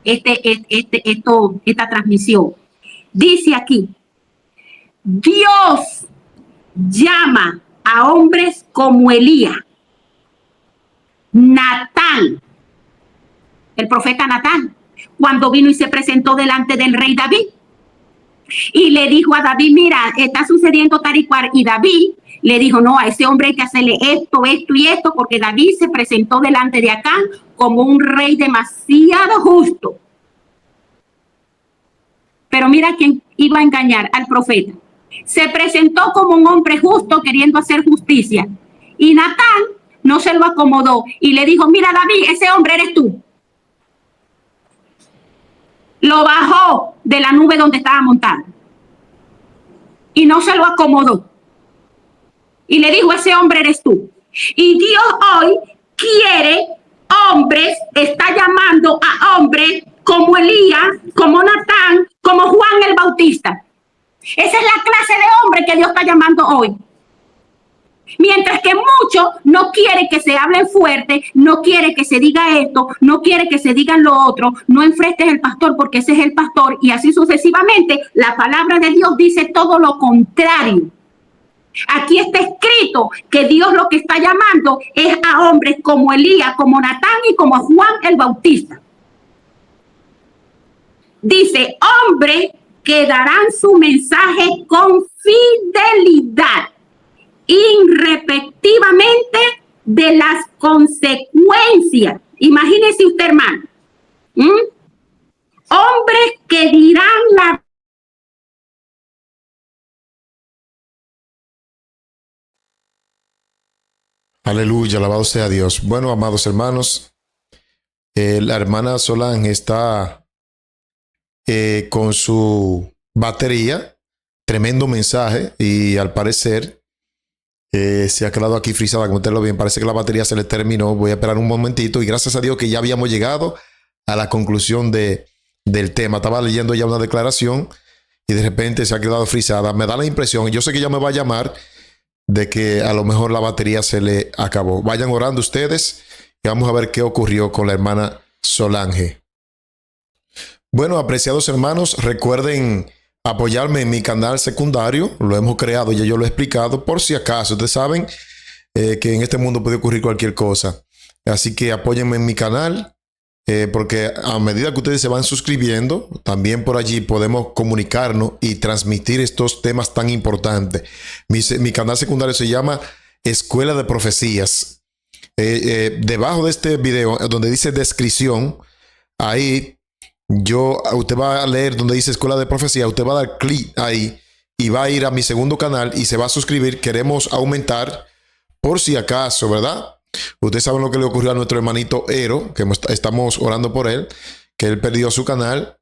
esta transmisión. Dice aquí: Dios llama a hombres como Elías, Natán, el profeta Natán, cuando vino y se presentó delante del rey David y le dijo a David: mira, está sucediendo tal y cual. Y David le dijo: no, a ese hombre hay que hacerle esto, esto y esto, porque David se presentó delante de Acán como un rey demasiado justo. Pero mira quién iba a engañar al profeta. Se presentó como un hombre justo queriendo hacer justicia, y Natán no se lo acomodó y le dijo: mira, David, ese hombre eres tú. Lo bajó de la nube donde estaba montado y no se lo acomodó y le dijo: ese hombre eres tú. Y Dios hoy quiere hombres, está llamando a hombres como Elías, como Natán, como Juan el Bautista. Esa es la clase de hombre que Dios está llamando hoy. Mientras que muchos no quieren que se hablen fuerte, no quieren que se diga esto, no quieren que se digan lo otro, no enfrentes al pastor porque ese es el pastor, y así sucesivamente. La palabra de Dios dice todo lo contrario. Aquí está escrito que Dios lo que está llamando es a hombres como Elías, como Natán y como Juan el Bautista. Dice, hombres que darán su mensaje con fidelidad, irrespectivamente de las consecuencias. Imagínese usted, hermano. Hombres que dirán la Aleluya, alabado sea Dios. Bueno, amados hermanos, la hermana Solange está con su batería, tremendo mensaje, y al parecer se ha quedado aquí frisada, como ustedes lo ven, parece que la batería se le terminó. Voy a esperar un momentito y gracias a Dios que ya habíamos llegado a la conclusión del tema. Estaba leyendo ya una declaración y de repente se ha quedado frisada. Me da la impresión, yo sé que ella me va a llamar, de que a lo mejor la batería se le acabó. Vayan orando ustedes y vamos a ver qué ocurrió con la hermana Solange. Bueno, apreciados hermanos, recuerden apoyarme en mi canal secundario. Lo hemos creado, ya yo lo he explicado, por si acaso. Ustedes saben que en este mundo puede ocurrir cualquier cosa. Así que apóyenme en mi canal. Porque a medida que ustedes se van suscribiendo, también por allí podemos comunicarnos y transmitir estos temas tan importantes. Mi canal secundario se llama Escuela de Profecías. Debajo de este video, donde dice descripción, ahí usted va a leer donde dice Escuela de Profecía, usted va a dar clic ahí y va a ir a mi segundo canal y se va a suscribir. Queremos aumentar, por si acaso, ¿verdad? Ustedes saben lo que le ocurrió a nuestro hermanito Ero, que estamos orando por él, que él perdió su canal.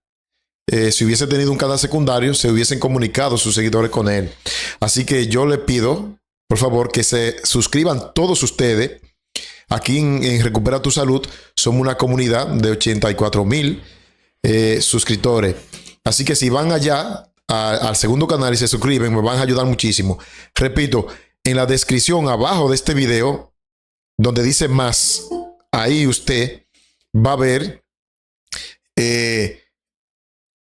Si hubiese tenido un canal secundario, se hubiesen comunicado sus seguidores con él. Así que yo le pido, por favor, que se suscriban todos ustedes. Aquí en Recupera tu Salud somos una comunidad de 84,000 suscriptores. Así que si van allá al segundo canal y se suscriben, me van a ayudar muchísimo. Repito, en la descripción abajo de este video, donde dice más, ahí usted va a ver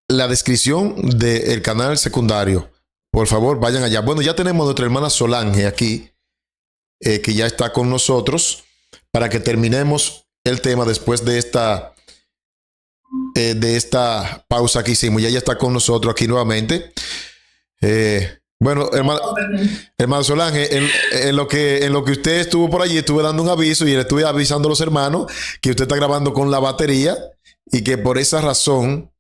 la descripción del canal secundario. Por favor, vayan allá. Bueno, ya tenemos a nuestra hermana Solange aquí, que ya está con nosotros, para que terminemos el tema después de esta pausa que hicimos. Ya ella está con nosotros aquí nuevamente. Bueno, hermano Solange, en lo que usted estuvo por allí, estuve dando un aviso y le estuve avisando a los hermanos que usted está grabando con la batería y que por esa razón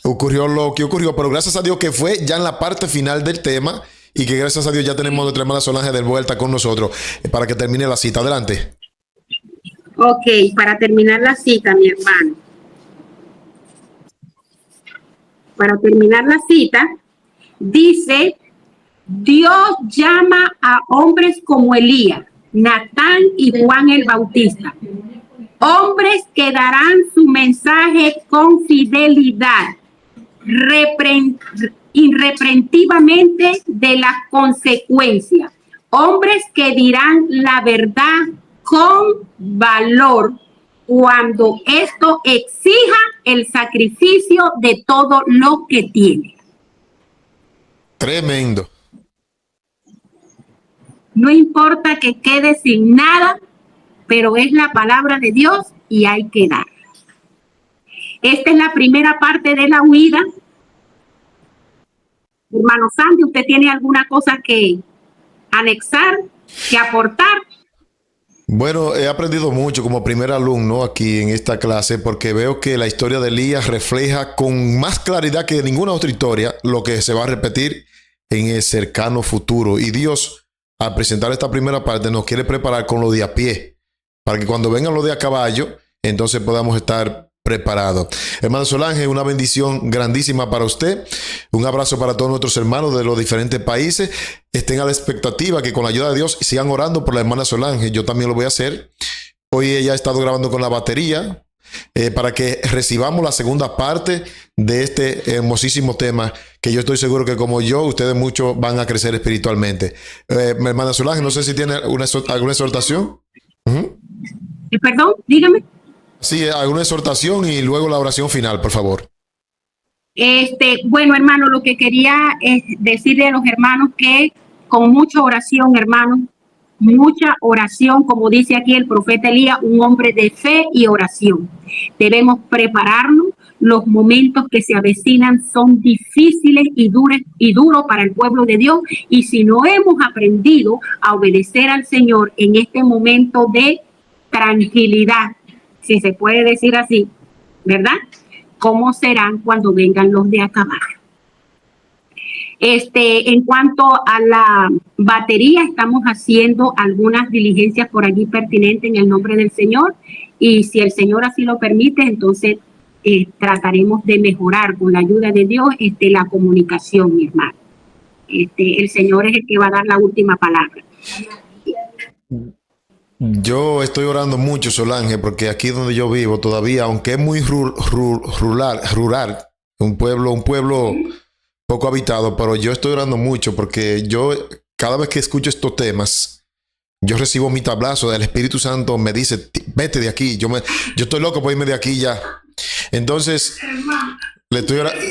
ocurrió lo que ocurrió, pero gracias a Dios que fue ya en la parte final del tema y que gracias a Dios ya tenemos a nuestra hermana Solange de vuelta con nosotros para que termine la cita. Adelante. Ok, para terminar la cita, mi hermano. Para terminar la cita, dice, Dios llama a hombres como Elías, Natán y Juan el Bautista. Hombres que darán su mensaje con fidelidad, irreprensiblemente de las consecuencias. Hombres que dirán la verdad con valor cuando esto exija el sacrificio de todo lo que tiene. Tremendo. No importa que quede sin nada, pero es la palabra de Dios y hay que dar. Esta es la primera parte de la huida. Hermano Sandy, ¿usted tiene alguna cosa que anexar, que aportar? Bueno, he aprendido mucho como primer alumno aquí en esta clase porque veo que la historia de Elías refleja con más claridad que ninguna otra historia lo que se va a repetir en el cercano futuro. Y Dios, al presentar esta primera parte, nos quiere preparar con lo de a pie para que cuando vengan lo de a caballo, entonces podamos estar preparados. Hermano Solange, una bendición grandísima para usted. Un abrazo para todos nuestros hermanos de los diferentes países. Estén a la expectativa que con la ayuda de Dios sigan orando por la hermana Solange. Yo también lo voy a hacer. Hoy ella ha estado grabando con la batería para que recibamos la segunda parte de este hermosísimo tema que yo estoy seguro que como yo, ustedes muchos van a crecer espiritualmente. Mi hermana Solange, no sé si tiene alguna exhortación. Perdón, dígame. Sí, alguna exhortación y luego la oración final, por favor. Bueno, hermano, lo que quería es decirle a los hermanos que con mucha oración, hermanos, mucha oración, como dice aquí el profeta Elías, un hombre de fe y oración. Debemos prepararnos. los momentos que se avecinan son difíciles y duros para el pueblo de Dios, y si no hemos aprendido a obedecer al Señor en este momento de tranquilidad, si se puede decir así, ¿verdad? ¿Cómo serán cuando vengan los de acabar? En cuanto a la batería, estamos haciendo algunas diligencias por allí pertinentes en el nombre del Señor, y si el Señor así lo permite, entonces trataremos de mejorar con la ayuda de Dios la comunicación, mi hermano. El Señor es el que va a dar la última palabra. Yo estoy orando mucho, Solange, porque aquí donde yo vivo todavía, aunque es muy rural, un pueblo poco habitado, pero yo estoy orando mucho porque yo cada vez que escucho estos temas, yo recibo mi tablazo del Espíritu Santo, me dice, vete de aquí, yo estoy loco por irme de aquí ya. Entonces, le estoy orando.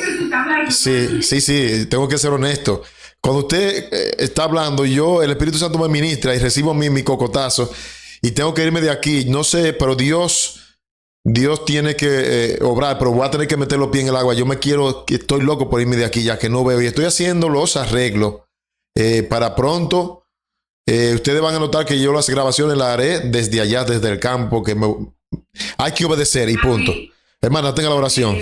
Sí, tengo que ser honesto. Cuando usted está hablando, el Espíritu Santo me ministra y recibo mi cocotazo y tengo que irme de aquí. No sé, pero Dios tiene que obrar, pero voy a tener que meter los pies en el agua. Estoy loco por irme de aquí ya que no veo. Y estoy haciendo los arreglos para pronto. Ustedes van a notar que yo las grabaciones las haré desde allá, desde el campo, hay que obedecer y punto. Hermana, tenga la oración.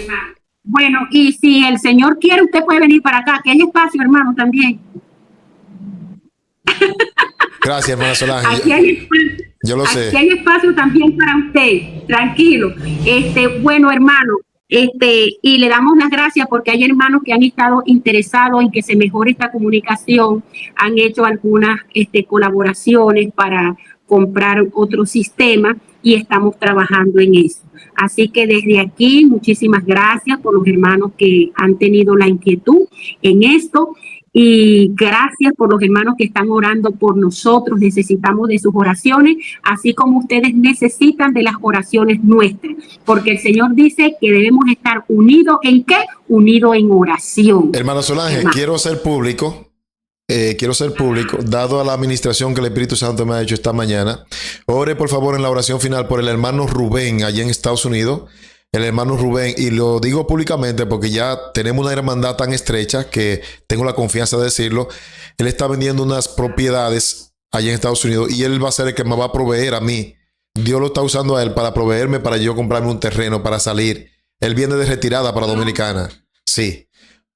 Bueno, y si el Señor quiere, usted puede venir para acá, que hay espacio, hermano, también. Gracias, hermana Solange. Aquí hay espacio. Yo lo sé. Aquí hay espacio también para usted, tranquilo. Bueno, hermano, y le damos las gracias porque hay hermanos que han estado interesados en que se mejore esta comunicación, han hecho algunas colaboraciones para comprar otro sistema y estamos trabajando en eso. Así que desde aquí, muchísimas gracias por los hermanos que han tenido la inquietud en esto. Y gracias por los hermanos que están orando por nosotros. Necesitamos de sus oraciones, así como ustedes necesitan de las oraciones nuestras, porque el Señor dice que debemos estar unidos ¿en qué? Unidos en oración. Hermano Solange, quiero ser público, dado a la administración que el Espíritu Santo me ha hecho esta mañana. Ore por favor en la oración final por el hermano Rubén allá en Estados Unidos. El hermano Rubén, y lo digo públicamente porque ya tenemos una hermandad tan estrecha que tengo la confianza de decirlo. Él está vendiendo unas propiedades allá en Estados Unidos y él va a ser el que me va a proveer a mí. Dios lo está usando a él para proveerme, para yo comprarme un terreno, para salir. Él viene de retirada para Dominicana. Sí.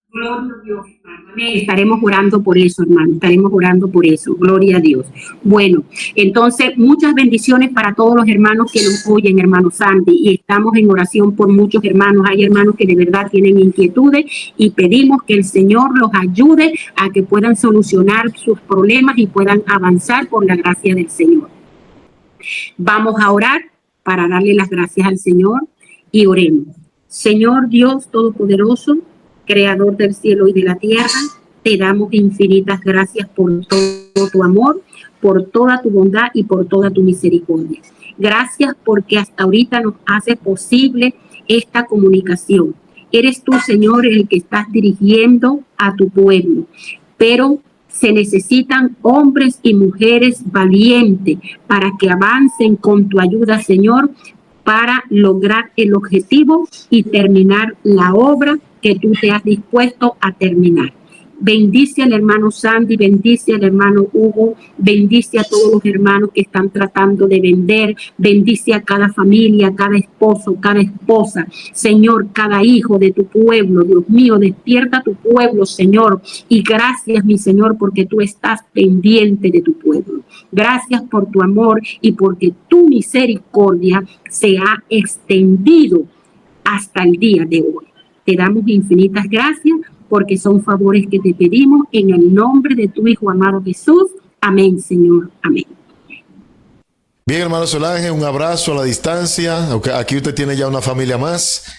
Gloria a Dios, hermano. Estaremos orando por eso, hermano. Estaremos orando por eso. Gloria a Dios. Bueno, entonces, muchas bendiciones para todos los hermanos que nos oyen, hermano Sandy. Y estamos en oración por muchos hermanos. Hay hermanos que de verdad tienen inquietudes y pedimos que el Señor los ayude a que puedan solucionar sus problemas y puedan avanzar por la gracia del Señor. Vamos a orar para darle las gracias al Señor y oremos. Señor Dios Todopoderoso, Creador del cielo y de la tierra, te damos infinitas gracias por todo tu amor, por toda tu bondad y por toda tu misericordia. Gracias porque hasta ahorita nos hace posible esta comunicación. Eres tú, Señor, el que estás dirigiendo a tu pueblo, pero se necesitan hombres y mujeres valientes para que avancen con tu ayuda, Señor, para lograr el objetivo y terminar la obra que tú te has dispuesto a terminar. Bendice al hermano Sandy, bendice al hermano Hugo, bendice a todos los hermanos que están tratando de vender, bendice a cada familia, cada esposo, cada esposa, Señor, cada hijo de tu pueblo. Dios mío, despierta tu pueblo, Señor, y gracias, mi Señor, porque tú estás pendiente de tu pueblo. Gracias por tu amor y porque tu misericordia se ha extendido hasta el día de hoy. Te damos infinitas gracias porque son favores que te pedimos en el nombre de tu Hijo amado Jesús. Amén, Señor. Amén. Bien, hermano Solange, un abrazo a la distancia. Aquí usted tiene ya una familia más.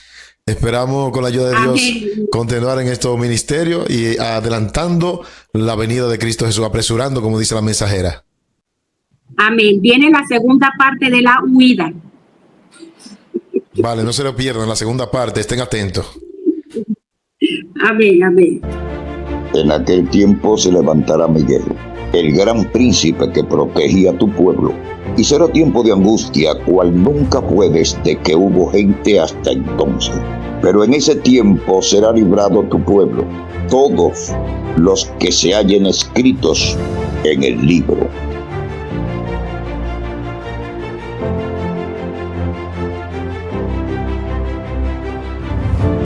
Esperamos con la ayuda de Dios continuar en estos ministerios y adelantando la venida de Cristo Jesús, apresurando, como dice la mensajera. Amén. Viene la segunda parte de la huida. Vale, no se lo pierdan, la segunda parte, estén atentos. Amén, amén. En aquel tiempo se levantará Miguel, el gran príncipe que protegía a tu pueblo. Y será tiempo de angustia, cual nunca fue desde que hubo gente hasta entonces. Pero en ese tiempo será librado tu pueblo, todos los que se hallen escritos en el libro.